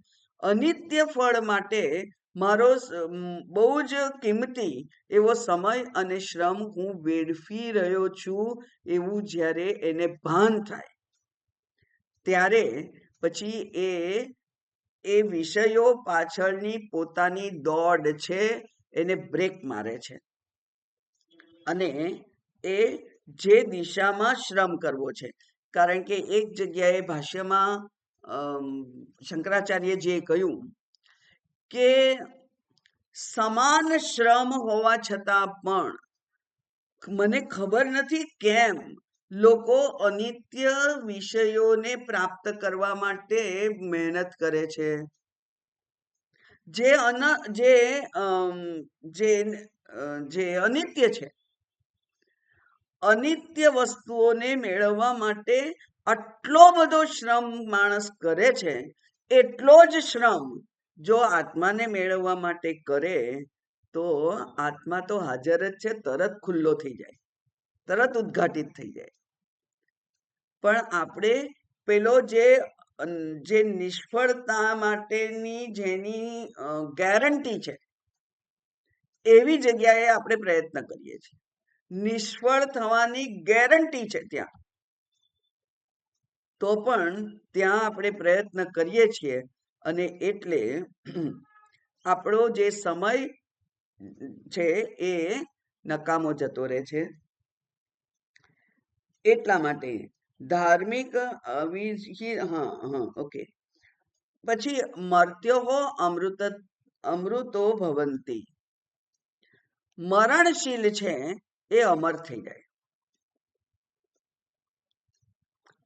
અનિત્ય ફળ માટે મારો બહુ જ કિંમતી એવો સમય અને શ્રમ હું વેડફી રહ્યો છું એવું જ્યારે એને ભાન થાય, ત્યારે પછી એ વિષયો પાછળની પોતાની દોડ છે એને બ્રેક મારે છે અને એ જે દિશામાં શ્રમ કરવો છે. કારણ કે એક જગ્યાએ ભાષ્યમાં શંકરાચાર્યજીએ કહ્યું કે સમાન શ્રમ હોવા છતાં પણ મને ખબર નથી કેમ લોકો અનિત્ય વિષયોને પ્રાપ્ત કરવા માટે મહેનત કરે છે. જે અનિત્ય છે, અનિત્ય વસ્તુઓને મેળવવા માટે આટલો બધો શ્રમ માણસ કરે છે, એટલો જ શ્રમ જો આત્માને મેળવવા માટે કરે તો આત્મા તો હાજર જ છે, તરત ખુલ્લો થઈ જાય, તરત ઉદ્ઘાટિત થઈ જાય. પણ આપણે પેલો જે નિષ્ફળતા માટેની જેની ગેરંટી છે એવી જગ્યાએ આપણે પ્રયત્ન કરીએ છીએ. નિષ્ફળ થવાની ગેરંટી છે ત્યાં, તો પણ ત્યાં આપણે પ્રયત્ન કરીએ છીએ અને એટલે આપણો જે સમય છે એ નકામો જતો રહે છે. એટલા માટે ધાર્મિક ઓકે. પછી મર્ત્યો અમૃતો ભવંતી, મરણશીલ છે એ અમર થઈ જાય.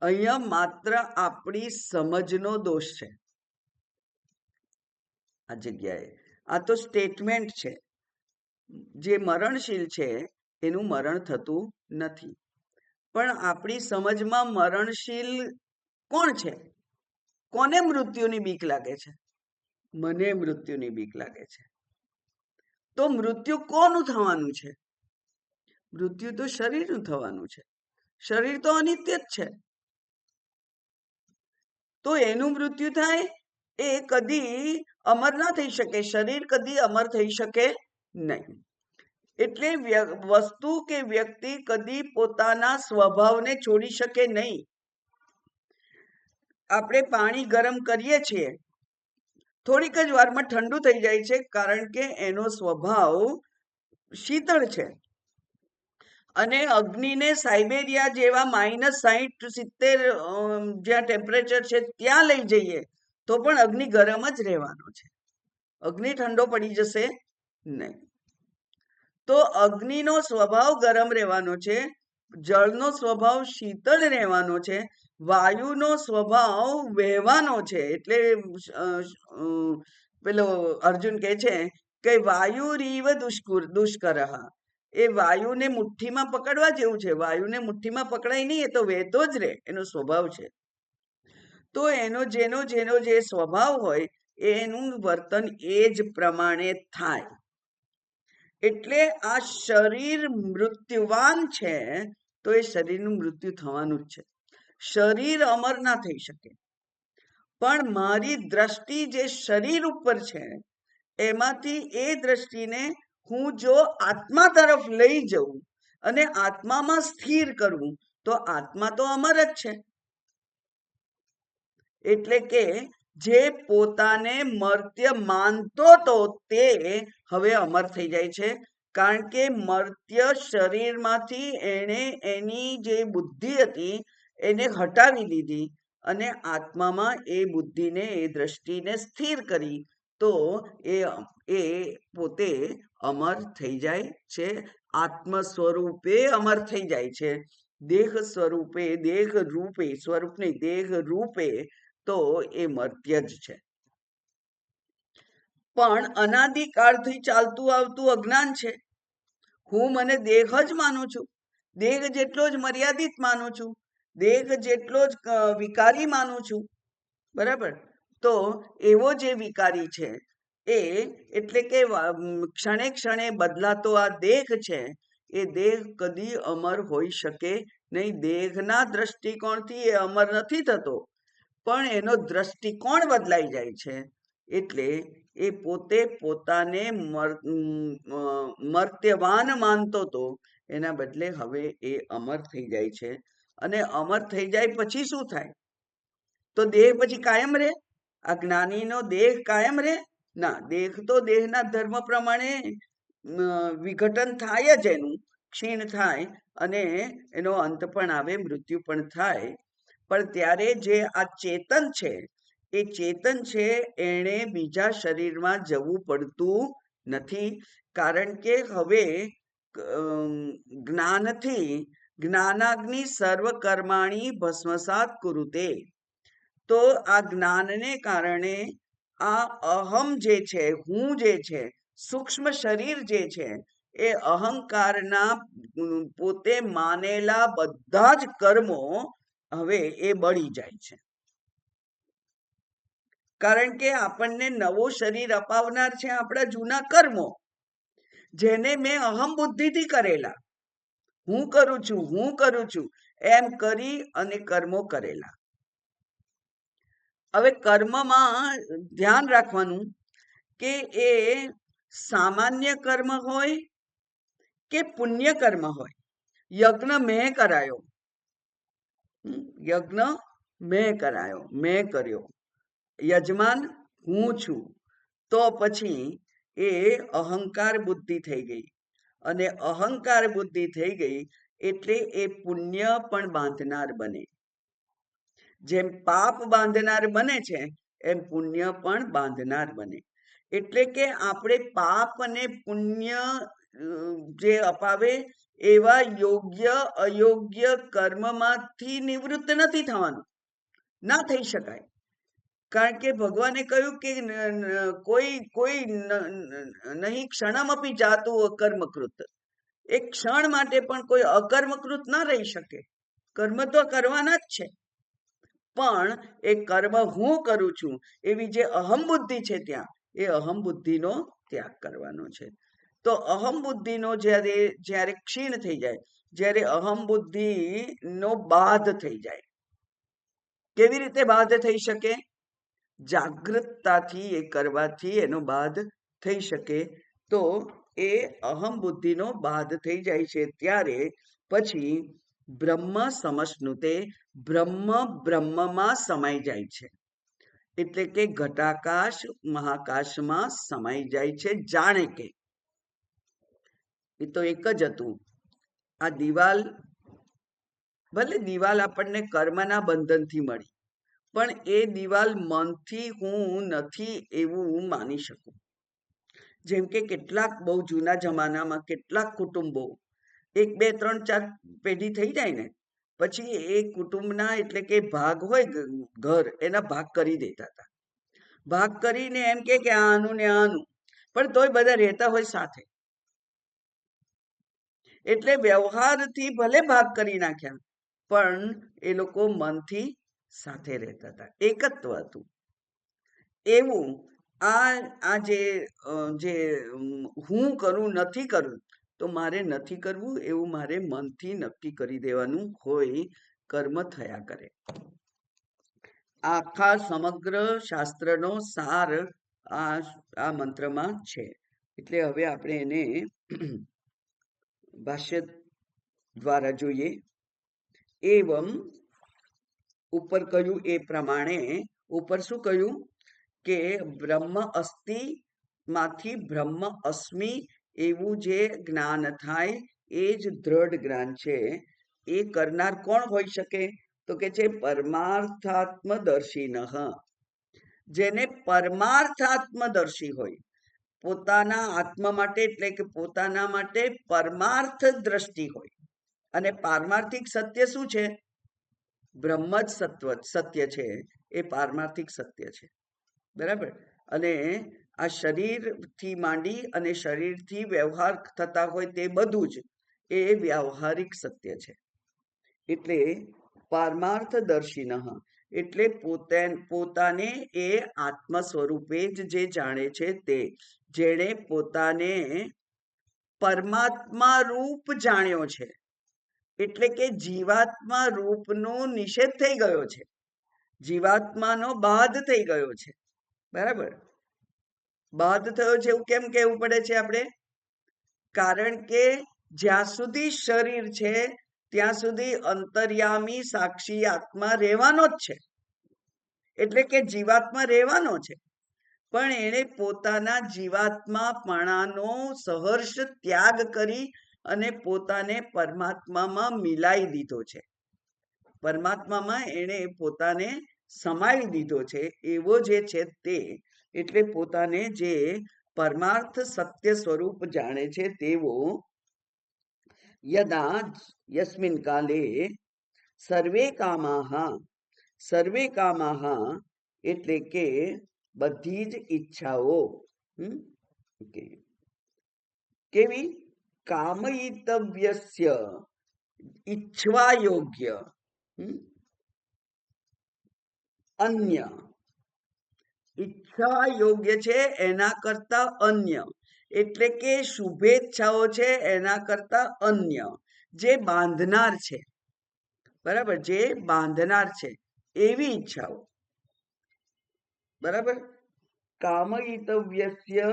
અહીંયા માત્ર આપણી સમજનો દોષ છે આ જગ્યાએ. આ તો સ્ટેટમેન્ટ છે. જે મરણશીલ છે એનું મરણ થતું નથી, પણ આપણી સમજમાં મરણશીલ કોણ છે? કોને મૃત્યુની બીક લાગે છે? મને મૃત્યુની બીક લાગે છે. તો મૃત્યુ કોનું થવાનું છે? મૃત્યુ તો શરીરનું થવાનું છે. શરીર તો અનિત્ય જ છે, તો એનું મૃત્યુ થાય એ કદી અમર ના થઈ શકે. શરીર કદી અમર થઈ શકે નહીં. એટલે વસ્તુ કે વ્યક્તિ કદી પોતાના સ્વભાવને છોડી શકે નહીં. આપણે પાણી ગરમ કરીએ છીએ, થોડીક જ વારમાં ઠંડુ થઈ જાય છે, કારણ કે એનો સ્વભાવ શીતળ છે. અને અગ્નિને સાઇબેરિયા જેવા -60-70 જ્યાં ટેમ્પરેચર છે ત્યાં લઈ જઈએ તો પણ અગ્નિ ગરમ જ રહેવાનો છે, અગ્નિ ઠંડો પડી જશે નહીં. તો અગ્નિનો સ્વભાવ ગરમ રહેવાનો છે, જળનો સ્વભાવ શીતળ રહેવાનો છે, વાયુનો સ્વભાવ વહેવાનો છે. એટલે પેલો અર્જુન કહે છે કે વાયુરીવ દુષ્કર, એ વાયુને મુઠ્ઠીમાં પકડવા જેવું છે. વાયુને મુઠ્ઠીમાં પકડાય નહીં, એ તો વહેતો જ રહે, એનો સ્વભાવ છે. તો જેનો જે સ્વભાવ હોય એનું વર્તન એ જ પ્રમાણે થાય. એટલે આ શરીર મૃત્યુવાન છે, તો એ શરીરનું મૃત્યુ થવાનું જ છે. શરીર અમર ના થઈ શકે, પણ મારી દ્રષ્ટિ જે શરીર ઉપર છે એમાંથી એ દ્રષ્ટિને હું જો આત્મા તરફ લઈ જઉં અને આત્મામાં સ્થિર કરું તો આત્મા તો અમર જ છે. એટલે કે જે પોતાને મર્ત્ય માનતો તો તે હવે અમર થઈ જાય છે, કારણ કે મર્ત્ય શરીરમાંથી એણે એની જે બુદ્ધિ હતી એને હટાવી દીધી અને આત્મામાં એ બુદ્ધિને, એ દ્રષ્ટિને સ્થિર કરી, તો એ પોતે અમર થઈ જાય છે. આત્મ સ્વરૂપે અમર થઈ જાય છે. દેહ સ્વરૂપે, દેહ રૂપે, સ્વરૂપ નહીં, દેહ રૂપે તો એ મર્ત્ય જ છે. પણ અનાદિકાળથી ચાલતું આવતું અજ્ઞાન છે. હું મને દેહ જ માનું છું, દેહ જેટલો જ મર્યાદિત માનું છું, દેહ જેટલો જ વિકારી માનું છું. બરાબર? તો એવો જે વિકારી છે એ એટલે કે ક્ષણે ક્ષણે બદલાતો આ દેહ છે, એ દેહ કદી અમર હોઈ શકે નહીં. દેહના દ્રષ્ટિકોણથી એ અમર નથી થતો, પણ એનો દ્રષ્ટિકોણ બદલાઈ જાય છે. એટલે એ પોતે પોતાને મર્ત્યવાન માનતો હતો, એના બદલે હવે એ અમર થઈ જાય છે. અને અમર થઈ જાય પછી શું થાય? તો દેહ પછી કાયમ રહે? આ જ્ઞાનીનો દેહ કાયમ રહે? ના, દેહ તો દેહના ધર્મ પ્રમાણે વિઘટન થાય જ, એનું ક્ષીણ થાય અને એનો અંત પણ આવે, મૃત્યુ પણ થાય. પણ ત્યારે જે આ ચેતન છે, એ ચેતન છે એણે બીજા શરીરમાં જવું પડતું નથી, કારણ કે હવે જ્ઞાનથી જ્ઞાનાગ્નિ સર્વ કર્માણી ભસ્મસાત કુરુતે. તો આ જ્ઞાનને કારણે આ અહમ જે છે, હું જે છે, સૂક્ષ્મ શરીર જે છે, એ અહંકારના પોતે માનેલા બધા જ કર્મો હવે એ બળી જાય છે. કારણ કે આપણને નવો શરીર અપાવનાર છે આપણા જૂના કર્મો, જેને મેં અહમ બુદ્ધિથી કરેલા. હું કરું છું એમ કરી અને કર્મો કરેલા. હવે કર્મમાં ધ્યાન રાખવાનું કે એ સામાન્ય કર્મ હોય કે પુણ્ય કર્મ હોય. યજ્ઞ મેં કરાયો, યજ્ઞ મેં કરાયો, મેં કર્યો, યજમાન હું છું, તો પછી એ અહંકાર બુદ્ધિ થઈ ગઈ. અને અહંકાર બુદ્ધિ થઈ ગઈ એટલે એ પુણ્ય પણ બાંધનાર બને. જેમ પાપ બાંધનાર બને છે, એમ પુણ્ય પણ બાંધનાર બને. એટલે કે આપણે પાપ અને પુણ્ય જે અપાવે એવા યોગ્ય અયોગ્ય કર્મમાંથી નિવૃત્ત નથી થવાનું, ના થઈ શકાય. કારણ કે ભગવાને કહ્યું કે કોઈ નહીં ક્ષણમપી જાતું અકર્મકૃત. એક ક્ષણ માટે પણ કોઈ અકર્મકૃત ના રહી શકે. કર્મ તો કરવાના જ છે, પણ એ કર્મ હું કરું છું એવી જે અહમ બુદ્ધિ છે ત્યાં, એ અહમ બુદ્ધિનો ત્યાગ કરવાનો છે. તો અહમ બુદ્ધિનો જ્યારે ક્ષીણ થઈ જાય, જ્યારે અહમ બુદ્ધિનો બાધ થઈ જાય. કેવી રીતે બાધ થઈ શકે? જાગૃતતાથી એ કરવાથી એનો બાધ થઈ શકે. તો એ અહમ બુદ્ધિનો બાધ થઈ જાય છે ત્યારે પછી બ્રહ્મ સમશ્નુતે, બ્રહ્મ બ્રહ્મમાં સમાઈ જાય છે. એટલે કે ઘટાકાશ મહાકાશમાં સમાઈ જાય છે, જાણે કે. એ તો એક જ હતું. આ દિવાલ, ભલે દિવાલ આપણને કર્મના બંધનથી મળી, પણ એ દિવાલ મનથી હું નથી એવું માની શકું. જેમ કે કેટલાક બહુ જૂના જમાનામાં કેટલાક કુટુંબો 1, 2, 3, 4 પેઢી થઈ જાય ને પછી એ કુટુંબના, એટલે કે ભાગ હોય ઘર, એના ભાગ કરી દેતા હતા. ભાગ કરીને એમ કે આનું ને આનું, પણ તોય બધા રહેતા હોય સાથે. એટલે વ્યવહારથી ભલે ભાગ કરી નાખ્યા, પણ એ લોકો મનથી સાથે રહેતા હતા, એકત્વ હતું. એવું આ જે હું કરું નથી કરું, તો મારે નથી કરવું એવું મારે મનથી નક્કી કરી દેવાનું હોય, કર્મ થયા કરે. આખા સમગ્ર શાસ્ત્રનો સાર આ મંત્રમાં છે. એટલે હવે આપણે એને ભાષ્ય દ્વારા જોઈએ. એવમ, ઉપર કહ્યું એ પ્રમાણે, ઉપર શું કહ્યું કે બ્રહ્મ અસ્તિ માંથી બ્રહ્મ અસ્મિ એવું જે જ્ઞાન થાય એ જ દ્રઢ જ્ઞાન છે. એ કરનાર કોણ હોઈ શકે? તો કે છે પરમાર્થાત્મદર્શિનઃ. જેને પરમાર્થાત્મદર્શી હોય, પોતાના આત્મા માટે, એટલે કે પોતાના માટે પરમાર્થ દ્રષ્ટિ હોય. અને પારમાર્થિક સત્ય શું છે? બ્રહ્મ જ સત્ય છે, એ પારમાર્થિક સત્ય છે. બરાબર? અને આ શરીરથી માંડી અને શરીરથી વ્યવહાર થતા હોય તે બધું જ એ વ્યવહારિક સત્ય છે. એટલે પારમાર્થદર્શિનઃ, એટલે પોતાને એ આત્મ સ્વરૂપે જ જે જાણે છે તે, જેણે પોતાને પરમાત્મા રૂપ જાણ્યો છે. એટલે કે જીવાત્મા રૂપનો નિષેધ થઈ ગયો છે, જીવાત્માનો બાધ થઈ ગયો છે. બરાબર? બાધ થયો છે એવું કેમ કહેવું પડે છે આપણે? કારણ કે જ્યાં સુધી શરીર છે ત્યાં સુધી અંતર્યામી સાક્ષી આત્મા રહેવાનો જ છે, એટલે કે જીવાત્મા રહેવાનો છે, પણ એણે પોતાના જીવાત્માપણાનો સહર્ષ ત્યાગ કરી અને પોતાને પરમાત્મામાં મિલાઈ દીધો છે. પરમાત્મામાં એણે પોતાને સમાવી દીધો છે, એવો જે છે તે, એટલે પોતાને જે પરમાર્થ સત્ય સ્વરૂપ જાણે છે તેવો યદા યસ્મિન કાલે સર્વે કામાહ એટલે કે બધી જ ઈચ્છાઓ, કેવી? કામયિતવ્યસ્ય ઈચ્છવા યોગ્ય અન્ય, ઈચ્છા યોગ્ય છે એના કરતા અન્ય, એટલે કે શુભેચ્છાઓ છે એના કરતા અન્ય, જે બાંધનાર છે, બરાબર, જે બાંધનાર છે એવી ઈચ્છાઓ, બરાબર. કામયિતવ્યસ્ય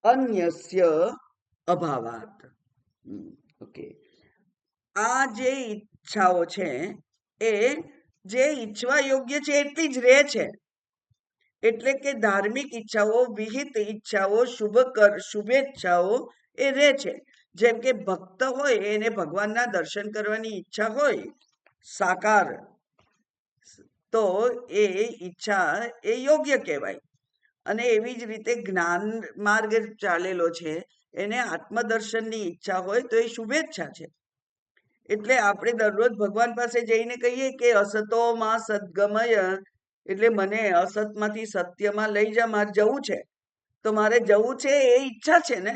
અન્યસ્ય અભાવાત. ઓકે, આ જે ઈચ્છાઓ છે એ જે ઈચ્છવા યોગ્ય છે એટલી જ રહે છે, એટલે કે ધાર્મિક ઈચ્છાઓ, વિહિત ઈચ્છાઓ, શુભેચ્છાઓ એ રહે છે. જેમ કે ભક્ત હોય એને ભગવાનના દર્શન કરવાની ઈચ્છા હોય સાકાર, તો એ ઈચ્છા એ યોગ્ય કહેવાય. અને એવી જ રીતે જ્ઞાન માર્ગ ચાલેલો છે એને આત્મદર્શનની ઈચ્છા હોય તો એ શુભેચ્છા છે. એટલે આપણે દરરોજ ભગવાન પાસે જઈને કહીએ કે અસતો માં સદગમય, એટલે મને અસતમાંથી સત્યમાં લઈ જા, મારે જવું છે, તો મારે જવું છે એ ઈચ્છા છે ને,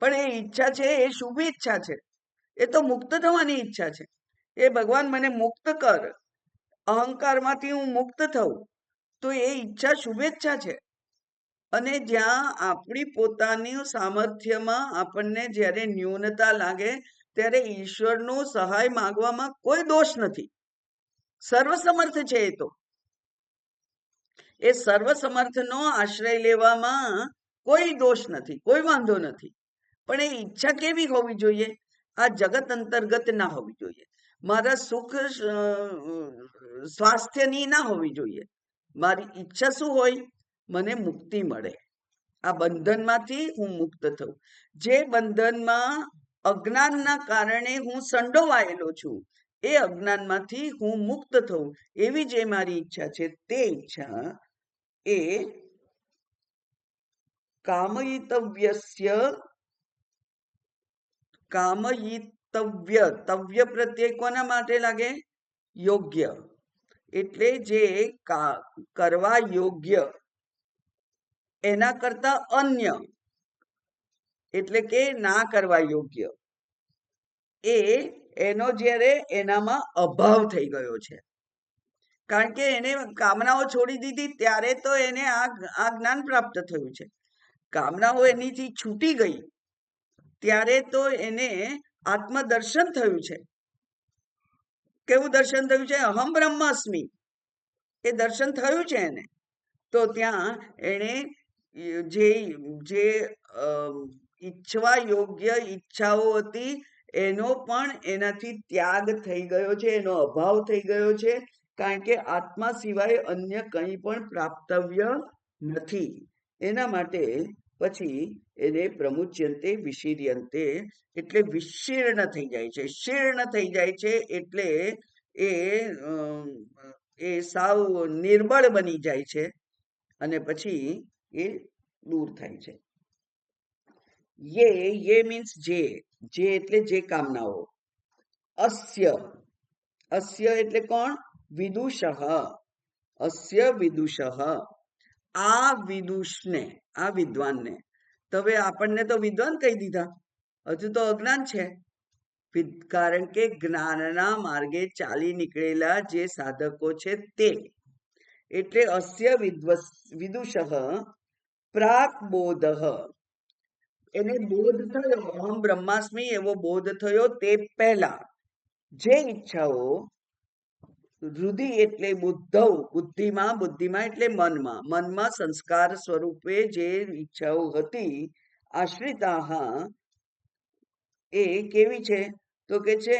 પણ એ ઈચ્છા છે એ શુભ ઈચ્છા છે, એ તો મુક્ત થવાની ઈચ્છા છે. એ ભગવાન મને મુક્ત કર, અહંકારમાંથી હું મુક્ત થઉં, તો એ ઈચ્છા શુભેચ્છા છે. અને જ્યાં આપણી પોતાની સામર્થ્યમાં આપણને જ્યારે ન્યૂનતા લાગે ત્યારે ઈશ્વરનો સહાય માંગવામાં કોઈ દોષ નથી, સર્વસમર્થ છે એ તો. એ સર્વસમર્થનો આશ્રય લેવામાં કોઈ દોષ નથી, કોઈ વાંધો નથી, પણ એ ઈચ્છા કેવી હોવી જોઈએ? આ જગત અંતર્ગત ના હોવી જોઈએ, મારા સુખ સ્વાસ્થ્યની ના હોવી જોઈએ. મારી ઈચ્છા શું હોય? મને મુક્તિ મળે, આ બંધનમાંથી હું મુક્ત થઉં. જે બંધનમાં અજ્ઞાનના કારણે હું સંડોવાયેલો છું, એ અજ્ઞાનમાંથી હું મુક્ત થઉં, એવી જે મારી ઈચ્છા છે તે ઈચ્છા એ કામયિતવ્યસ્ય, કામયિતવ્ય, તવ્ય પ્રત્યય કોના માટે લાગે? યોગ્ય, એટલે જે કરવા યોગ્ય એના કરતા અન્ય, એટલે કે ના કરવા યોગ્ય, એનો જ્યારે એનામાં અભાવ થઈ ગયો છે, કારણ કે એને કામનાઓ છોડી દીધી ત્યારે તો એને આ જ્ઞાન પ્રાપ્ત થયું છે. કામનાઓ એનીથી છૂટી ગઈ ત્યારે તો એને આત્મદર્શન થયું છે. કેવું દર્શન થયું છે? અહમ બ્રહ્માસ્મિ, એ દર્શન થયું છે એને. તો ત્યાં એને જે ઈચ્છવા યોગ્ય ઈચ્છાઓ હતી એનો પણ એનાથી ત્યાગ થઈ ગયો છે, એનો અભાવ થઈ ગયો છે, કારણ કે આત્મા સિવાય અન્ય કંઈ પણ પ્રાપ્તવ્ય નથી. એના માટે પછી એને પ્રમુચ્યંતે વિશીર્યંતે, એટલે વિશીર્ણ થઈ જાય છે, શીર્ણ થઈ જાય છે, એટલે એ સાવ નિર્બળ બની જાય છે અને પછી એ દૂર થાય છે. યે મીન્સ જે એટલે જે કામનાઓ. અસ્ય એટલે કોણ? વિદુષઃ. અસ્ય વિદુષઃ, આ વિદુષને, આ વિદ્વાનને. તો હવે આપણને તો વિદ્વાન કહી દીધા, હજુ તો અજ્ઞાન છે, કારણ કે જ્ઞાનના માર્ગે ચાલી નીકળેલા જે સાધકો છે તે. એટલે અસ્ય વિદુષઃ પ્રાક બોધ, એને બોધ થયો, અહમ બ્રહ્માસ્મિ એવો બોધ થયો તે પહેલા જે ઈચ્છાઓ હૃદય એટલે બુદ્ધવ, બુદ્ધિમાં એટલે મનમાં સંસ્કાર સ્વરૂપે જે ઈચ્છાઓ હતી આશ્રિતા એ કેવી છે તો કે છે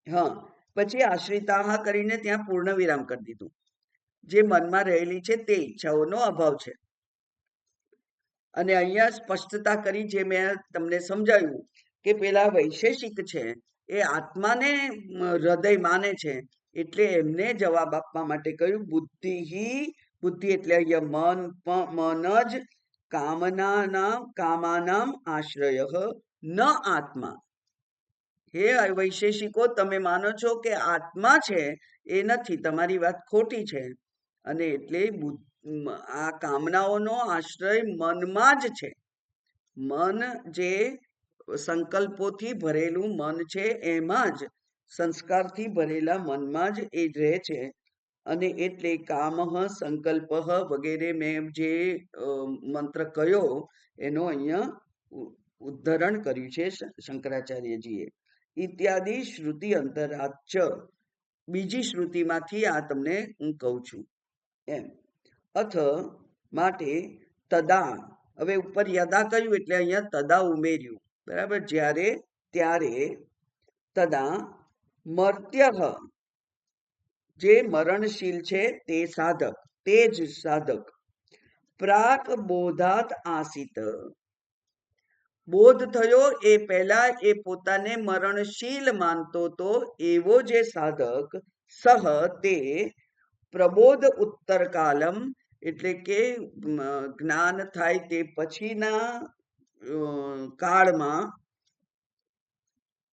હા, પછી આશ્રિતા કરીને ત્યાં પૂર્ણ વિરામ કરી દીધું. જે મનમાં રહેલી છે તે ઈચ્છાઓનો અભાવ છે. અને અહીંયા સ્પષ્ટતા કરી, જે મેં તમને સમજાવ્યું કે પેલા વૈશેષિક છે એ આત્માને હૃદય માને છે, એટલે એમને જવાબ આપવા માટે કહ્યું બુદ્ધિ એટલે અહીંયા મન જ કામાનામ આશ્રય ન આત્મા. હે વૈશેષિકો, તમે માનો છો કે આત્મા છે, એ નથી, તમારી વાત ખોટી છે. અને એટલે આ કામનાઓનો આશ્રય મનમાં જ છે. મન જે સંકલ્પોથી ભરેલું મન છે, એમાં જ સંસ્કારથી ભરેલા મનમાં જ એ રહે છે. અને એટલે કામ સંકલ્પ વગેરે મેં જે મંત્ર કયો એનો અહીંયા ઉદ્ધરણ કર્યું છે શંકરાચાર્યજીએ. ઇત્યાદિ શ્રુતિ અંતરાચ, બીજી શ્રુતિમાંથી આ તમને હું કહું છું એમ. અથ માટે તદા, હવે ઉપર યદા કહ્યું એટલે અહીંયા તદા ઉમેર્યું, બરાબર, જ્યારે ત્યારે તદા મર્ત્ય, જે મરણશીલ છે તે સાધક, તે જ સાધક પ્રાક બોધાત આસિત, બોધ થયો એ પહેલા એ પોતાને મરણશીલ માનતો તો એવો જે સાધક સહ તે પ્રબોધ ઉત્તર કાલમ, એટલે કે જ્ઞાન થાય તે પછીના કાળમાં,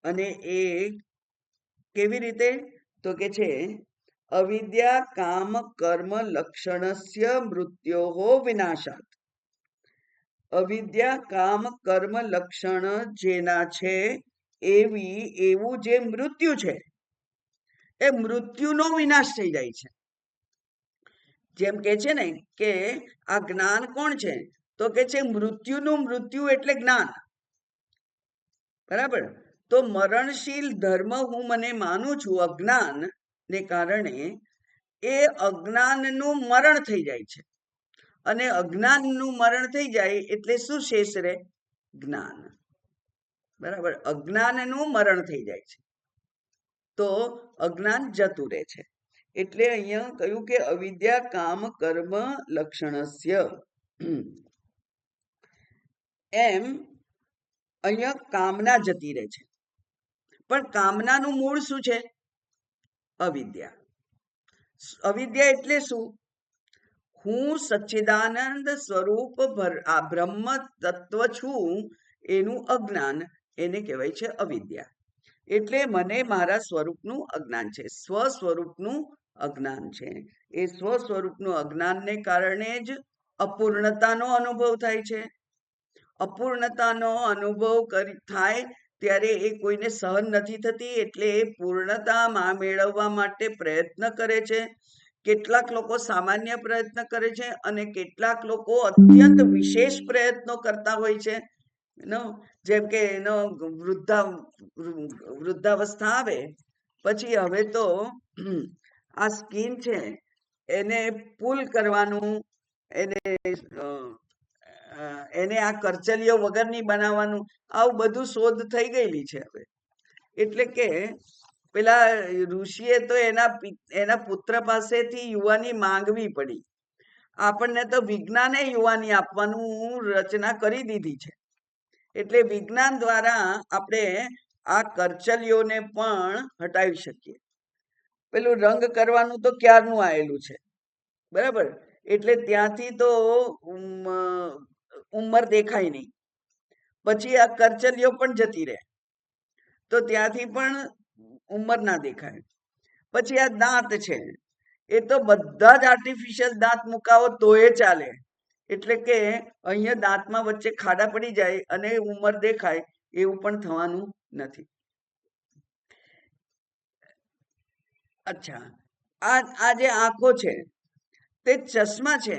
અને એ કેવી રીતે તો કે છે અવિદ્યા કામ કર્મ લક્ષણસ્ય મૃત્યોહો વિનાશાત. અવિદ્યા કામ કર્મ લક્ષણ જેના છે એવું જે મૃત્યુ છે એ મૃત્યુનો વિનાશ થઈ જાય છે. જેમ કે છે ને કે આ જ્ઞાન કોણ છે તો કે છે મૃત્યુનું મૃત્યુ એટલે જ્ઞાન, બરાબર. તો મરણશીલ ધર્મ હું મને માનું છું અજ્ઞાન ને કારણે, એ અજ્ઞાનનું મરણ થઈ જાય છે. અને અજ્ઞાનનું મરણ થઈ જાય એટલે શું શેષ રહે? જ્ઞાન, બરાબર. અજ્ઞાનનું મરણ થઈ જાય છે તો અજ્ઞાન જતું રહે છે. એટલે અહીંયા કહ્યું કે અવિદ્યા કામ કર્મ લક્ષણસ્ય, એમ અહીંયા કામના જતી રહે છે. પણ કામનાનું મૂળ શું છે? અવિદ્યા. અવિદ્યા એટલે શું? હું સચ્ચિદાનંદ સ્વરૂપ બ્રહ્મ તત્વ છું એનું અજ્ઞાન, એને કહેવાય છે અવિદ્યા. એટલે મને મારા સ્વરૂપનું અજ્ઞાન છે, સ્વ સ્વરૂપનું અજ્ઞાન છે. એ સ્વ સ્વરૂપનું અજ્ઞાનને કારણે જ અપૂર્ણતાનો અનુભવ થાય છે. અપૂર્ણતાનો અનુભવ થાય ત્યારે એ કોઈને સહન નથી થતી, એટલે એ પૂર્ણતામાં મેળવવા માટે પ્રયત્ન કરે છે. કેટલાક લોકો સામાન્ય પ્રયત્ન કરે છે અને કેટલાક લોકો અત્યંત વિશેષ પ્રયત્નો કરતા હોય છે. જેમ કે એનો વૃદ્ધાવસ્થા આવે પછી હવે તો આ સ્કીન છે એને પુલ કરવાનું, એને આ કરચલીઓ વગરની બનાવવાનું, આવું બધું શોધ થઈ ગયેલી છે હવે. એટલે કે પેલા ઋષિએ તો એના પુત્ર પાસેથી યુવાની માંગવી પડી. આપણને તો વિજ્ઞાને યુવાની આપવાનું રચના કરી દીધી છે. એટલે વિજ્ઞાન દ્વારા આપણે આ કરચલીઓને પણ હટાવી શકીએ. પેલું રંગ કરવાનું તો ક્યારનું આવેલું છે, બરાબર. એટલે ત્યાંથી તો ઉંમર દેખાય નહીં. પછી આ કરચલીઓ પણ જતી રહે તો ત્યાંથી પણ ઉંમર ના દેખાય. પછી આ દાંત છે, એ તો બધા જ આર્ટિફિશિયલ દાંત મુકાવો તો એ ચાલે. એટલે કે અહીંયા દાંતમાં વચ્ચે ખાડા પડી જાય અને ઉંમર દેખાય, એવું પણ થવાનું નથી. અચ્છા, આ જે આંખો છે તે ચશ્મા છે,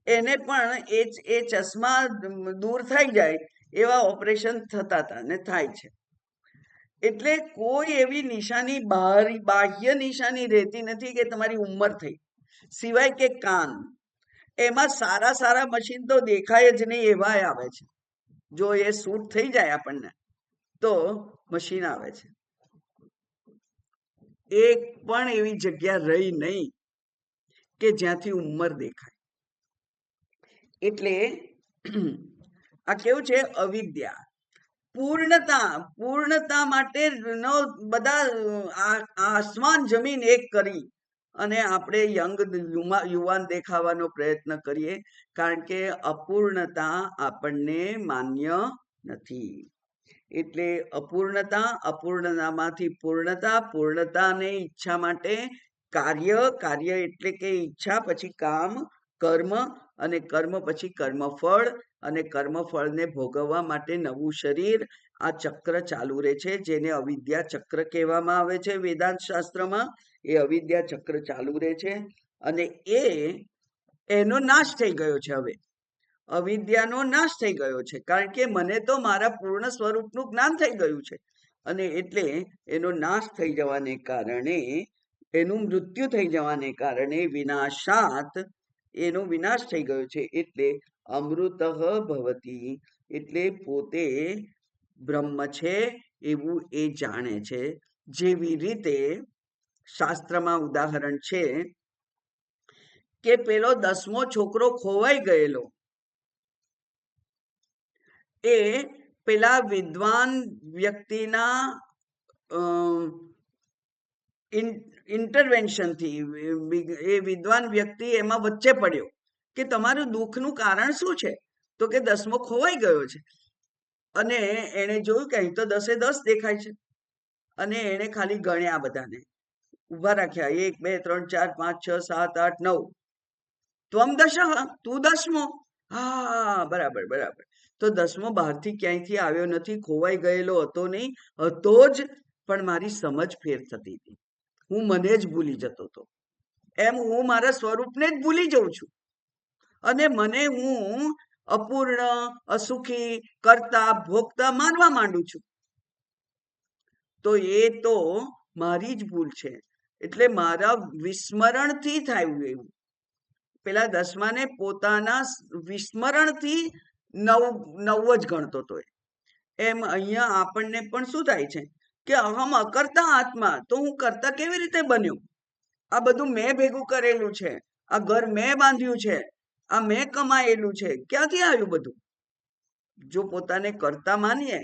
એને પણ એ ચશ્મા દૂર થઈ જાય એવા ઓપરેશન થતા હતા ને થાય છે. એટલે કોઈ એવી નિશાની બાહ્ય નિશાની રહેતી નથી કે તમારી ઉંમર થઈ, સિવાય કે કાન. એમાં સારા સારા મશીન તો દેખાય જ નહીં એવા આવે છે. જો એ સૂટ થઈ જાય આપણને તો મશીન આવે છે. એક પણ એવી જગ્યા રહી નહીં કે જ્યાંથી ઉંમર દેખાય. એટલે આ કેવું છે? અવિદ્યા. પૂર્ણતા માટે બધા આસમાન જમીન એક કરી અને આપણે યુવાન દેખાવાનો પ્રયત્ન કરીએ, કારણ કે અપૂર્ણતા આપણને માન્ય નથી. એટલે અપૂર્ણતામાંથી પૂર્ણતાને ઈચ્છા માટે કાર્ય એટલે કે ઈચ્છા, પછી કામ, કર્મ, અને કર્મ પછી કર્મફળ, અને કર્મફળને ભોગવવા માટે નવું શરીર. આ ચક્ર ચાલુ રહે છે, જેને અવિદ્યા ચક્ર કહેવામાં આવે છે વેદાંત શાસ્ત્રમાં. એ અવિદ્યા ચક્ર ચાલુ રહે છે અને એનો નાશ થઈ ગયો છે. હવે અવિદ્યાનો નાશ થઈ ગયો છે, કારણ કે મને તો મારા પૂર્ણ સ્વરૂપનું જ્ઞાન થઈ ગયું છે. અને એટલે એનો નાશ થઈ જવાને કારણે, એનું મૃત્યુ થઈ જવાને કારણે વિનાશાત એનો વિનાશ થઈ ગયો છે. એટલે અમૃત ભવતી, એટલે પોતે બ્રહ્મ છે એવું એ જાણે છે. જેવી રીતે શાસ્ત્રમાં ઉદાહરણ છે કે પેલો 10મો છોકરો ખોવાઈ ગયેલો, એ પેલા વિદ્વાન વ્યક્તિના ઇન્ટરવેન્શનથી એ વિદ્વાન વ્યક્તિ એમાં વચ્ચે પડ્યો કે તમારું દુઃખનું કારણ શું છે? તો કે 10મો ખોવાઈ ગયો છે. અને એને જોયું કે અહીં તો 10 દેખાય છે, અને એને ખાલી ગણ્યા, બધાને ઉભા રાખ્યા, 1 2 3 4 5 6 7 8 9. ત્વમ દશ, તું 10મો. હા, બરાબર. તો 10મો બહારથી ક્યાંયથી આવ્યો નથી, ખોવાઈ ગયેલો હતો નહીં, હતો જ, પણ મારી સમજ ફેર થતી હતી. હું મને જ ભૂલી જતો હતો. એમ હું મારા સ્વરૂપને જ ભૂલી જઉં છું, અને મને હું અપૂર્ણ, અસુખી, કરતા, ભોગતા માનવા માંડું છું. તો એ તો મારી જ ભૂલ છે. એટલે મારા વિસ્મરણથી થયું એવું. પેલા 10માને પોતાના વિસ્મરણથી 9 જ ગણતો હતો. એમ અહીંયા આપણને પણ શું થાય છે કે અહમ અકર્તા આત્મા, તો હું કરતા કેવી રીતે બન્યો? આ બધું મેં ભેગું કરેલું છે, આ ઘર મેં બાંધ્યું છે, આ મેં કમાયેલું છે. ક્યાંથી આવ્યું બધું? જો પોતાને કરતા માનીએ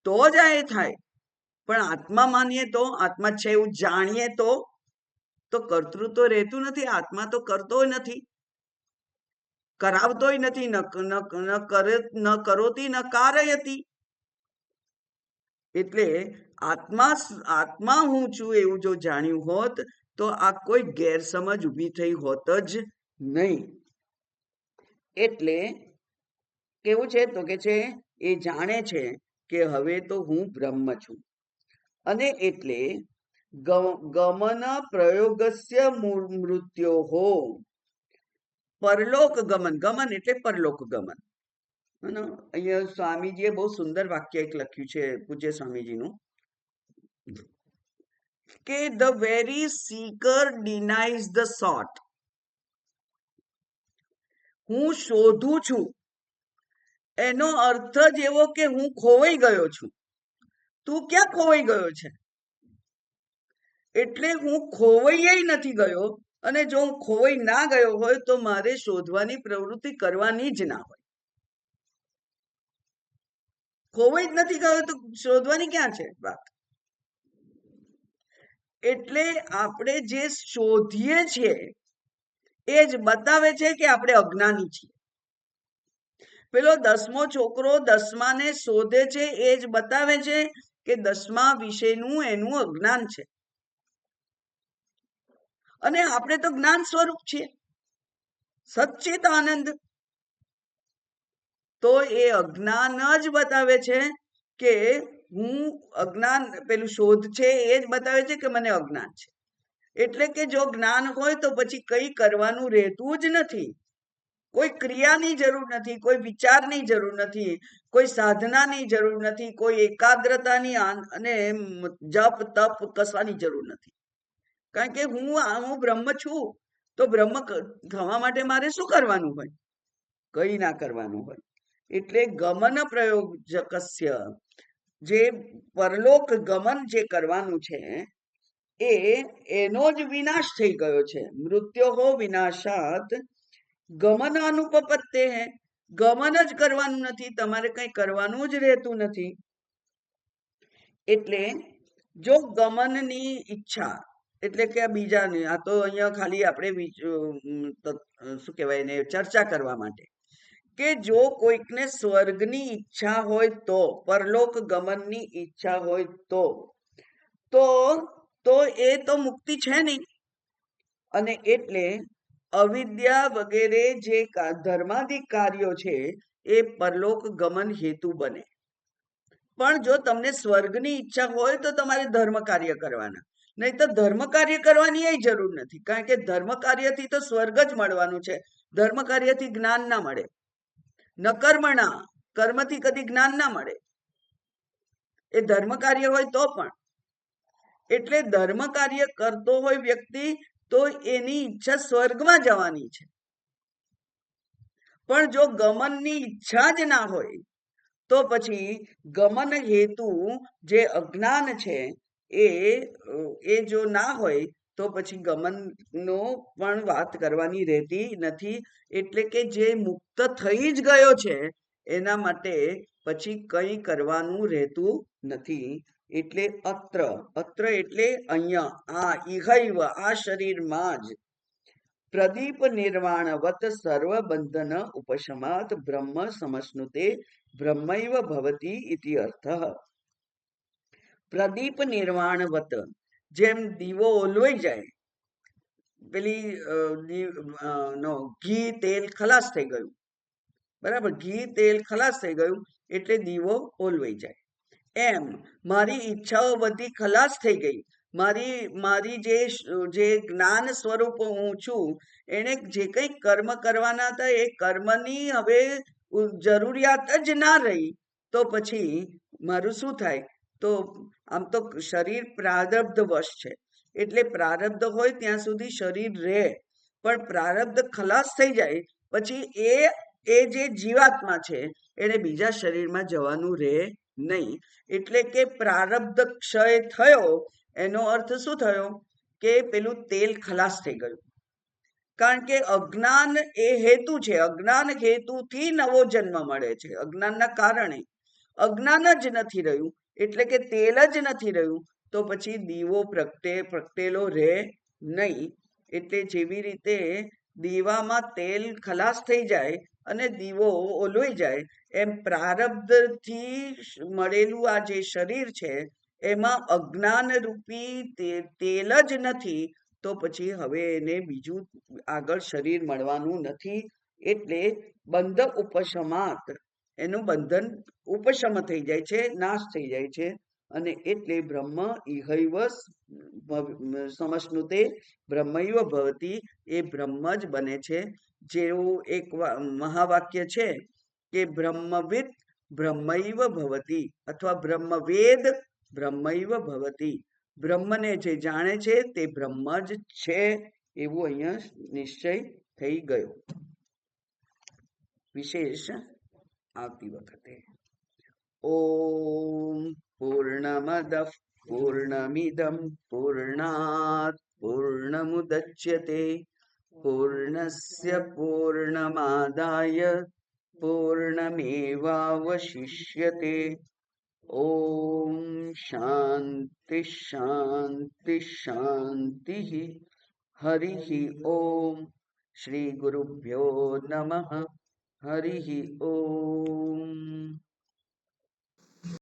તો જ આ એ થાય, પણ આત્મા માનીએ તો, આત્મા છે એવું જાણીએ તો કર્તૃત્વ રહેતું નથી. આત્મા તો કરતોય નથી, કરાવતોય નથી, ન કરોતી ન કારયતી. એટલે આત્મા હું છું એવું જો જાણ્યું હોત તો આ કોઈ ગેરસમજ ઊભી થઈ હોત જ નહીં. એટલે કેવું છે? તો કે છે એ જાણે છે કે હવે તો હું બ્રહ્મ છું. અને એટલે ગમન પ્રયોગસ્ય મૃત્યોહો, પરલોક ગમન. ગમન એટલે પરલોક ગમન. અહીંયા સ્વામીજીએ બહુ સુંદર વાક્ય એક લખ્યું છે, પૂજ્ય સ્વામીજીનું, કે ધ વેરી સીકર ડિનાઇઝ ધ સોટ. હું શોધું છું એનો અર્થ જ એવો કે હું ખોવાઈ ગયો છું. તું ક્યાં ખોવાઈ ગયો છે? એટલે હું ખોવાઈ નથી ગયો, અને જો હું ખોવાઈ ના ગયો હોય તો મારે શોધવાની પ્રવૃત્તિ કરવાની જ ના હોય. ખોવાઈ જ નથી ગયો તો શોધવાની ક્યાં છે વાત? એટલે આપણે જે શોધીએ છીએ એ જ બતાવે છે કે આપણે અજ્ઞાની છીએ. પેલો 10મો છોકરો 10માને શોધે છે, એ જ બતાવે છે કે 10મા વિશેનું એનું અજ્ઞાન છે. અને આપણે તો જ્ઞાન સ્વરૂપ છીએ, સચ્ચિત આનંદ. તો એ અજ્ઞાન જ બતાવે છે કે હું અજ્ઞાન, પેલું શોધ છે એ જ બતાવે છે કે મને અજ્ઞાન છે. એટલે કે જો જ્ઞાન હોય તો પછી કઈ કરવાનું રહેતું જ નથી. કોઈ ક્રિયાની જરૂર નથી, કોઈ વિચારની જરૂર નથી, કોઈ સાધનાની જરૂર નથી, કોઈ એકાગ્રતાની અને જપ તપ કસવાની જરૂર નથી. કારણ કે હું બ્રહ્મ છું. તો બ્રહ્મ થવા માટે મારે શું કરવાનું હોય? કઈ ના કરવાનું હોય. એટલે ગમન પ્રયોજકસ્ય, જે પરલોક ગમન જે કરવાનું છે એનો જ વિનાશ થઈ ગયો છે. મૃત્યોહો વિનાશાત ગમન અનુપપત્તે હે. ગમન જ કરવાનું નથી, તમારે કઈ કરવાનું જ રહેતું નથી. એટલે જો ગમનની ઈચ્છા, એટલે કે બીજાને, આ તો અહીંયા ખાલી આપણે શું કહેવાય ને ચર્ચા કરવા માટે, કે જો કોઈકને સ્વર્ગની ઈચ્છા હોય તો, પરલોક ગમનની ઈચ્છા હોય તો એ તો મુક્તિ છે નહીં. અને એટલે અવિદ્યા વગેરે જે ધર્માદિક કાર્યો છે એ પરલોક ગમન હેતુ બને. પણ જો તમને સ્વર્ગની ઈચ્છા હોય તો તમારે ધર્મ કાર્ય કરવાના, નહીં તો ધર્મ કાર્ય કરવાની એ જરૂર નથી. કારણ કે ધર્મ કાર્યથી તો સ્વર્ગ જ મળવાનું છે. ધર્મ કાર્યથી જ્ઞાન ના મળે. ન કર્મણા, કર્મથી કદી જ્ઞાન ના મળે. એ ધર્મ કાર્ય હોય તો પણ. એટલે ધર્મ કાર્ય કરતો હોય વ્યક્તિ તો એની ઈચ્છા સ્વર્ગમાં જવાની છે. પણ જો ગમનની ઈચ્છા જ ના હોય તો પછી ગમન હેતુ જે અજ્ઞાન છે એ જો ના હોય તો પછી ગમનનો પણ વાત કરવાની રહેતી નથી. એટલે કે જે મુક્ત થઈ જ ગયો છે એના માટે પછી કંઈ કરવાનું રહેતું નથી. એટલે અત્ર એટલે અહીંયા, આ ઇહૈવ, આ શરીરમાં જ પ્રદીપ નિર્વાણવત સર્વ બંધન ઉપશમાત બ્રહ્મ સમશ્નુતે બ્રહ્મૈવ ભવતી ઇતિ અર્થ. પ્રદીપ નિર્વાણવત, જેમ દીવો ઓલવાઈ જાય, પેલી ઘી તેલ ખલાસ થઈ ગયું, બરાબર, ઘી તેલ ખલાસ થઈ ગયું એટલે દીવો ઓલવાઈ જાય. એમ મારી ઈચ્છાઓ બધી ખલાસ થઈ ગઈ. મારી જે જ્ઞાન સ્વરૂપ હું છું, એને જે કંઈ કર્મ કરવાના હતા એ કર્મની હવે જરૂરિયાત જ ના રહી. તો પછી મારું શું થાય? તો આમ તો શરીર પ્રારબ્ધ વશ છે, એટલે પ્રારબ્ધ હોય ત્યાં સુધી શરીર રહે. પણ પ્રારબ્ધ ખલાસ થઈ જાય પછી એ જે જીવાત્મા છે એને બીજા શરીરમાં જવાનું રહે નહીં. એટલે કે પ્રારબ્ધ ક્ષય થયો એનો અર્થ શું થયો? કે પેલું તેલ ખલાસ થઈ ગયું. કારણ કે અજ્ઞાન એ હેતુ છે. અજ્ઞાન હેતુથી નવો જન્મ મળે છે. અજ્ઞાનના કારણે અજ્ઞાન જ નથી રહ્યું, એટલે કે તેલ જ નથી રહ્યું, તો પછી દીવો પ્રગટેલો રહે નહીં. એટલે જેવી રીતે દીવામાં તેલ ખલાસ થઈ જાય અને દીવો ઓલવાઈ જાય, એમ પ્રારબ્ધથી મળેલું આ જે શરીર છે એમાં અજ્ઞાન રૂપી તેલ જ નથી. તો પછી હવે એને બીજું આગળ શરીર મળવાનું નથી. એટલે બંધ ઉપશમાત, એનું બંધન ઉપશમ થઈ જાય છે, નાશ થઈ જાય છે. અને એટલે બ્રહ્મ ઇહૈવ સમશ્નુતે બ્રહ્મૈવ ભવતી, એ બ્રહ્મ જ બને છે. જેવું એક મહાવાક્ય છે કે બ્રહ્મવિદ બ્રહ્મૈવ ભવતી, અથવા બ્રહ્મવેદ બ્રહ્મૈવ ભવતી. બ્રહ્મને જે જાણે છે તે બ્રહ્મ જ છે, એવું અહીંયા નિશ્ચય થઈ ગયો. વિશેષ આવતી વખતે. ઓમ પૂર્ણમદ પૂર્ણમિદમ પૂર્ણાત પૂર્ણમુદચ્યતે પૂર્ણસ્ય પૂર્ણમાદાય પૂર્ણમેવાવશિષ્યતે. ઓમ શાંતિ શાંતિ શાંતિ. હરિ ઓમ. શ્રી ગુરુભ્યો નમઃ. હરિ ઓમ.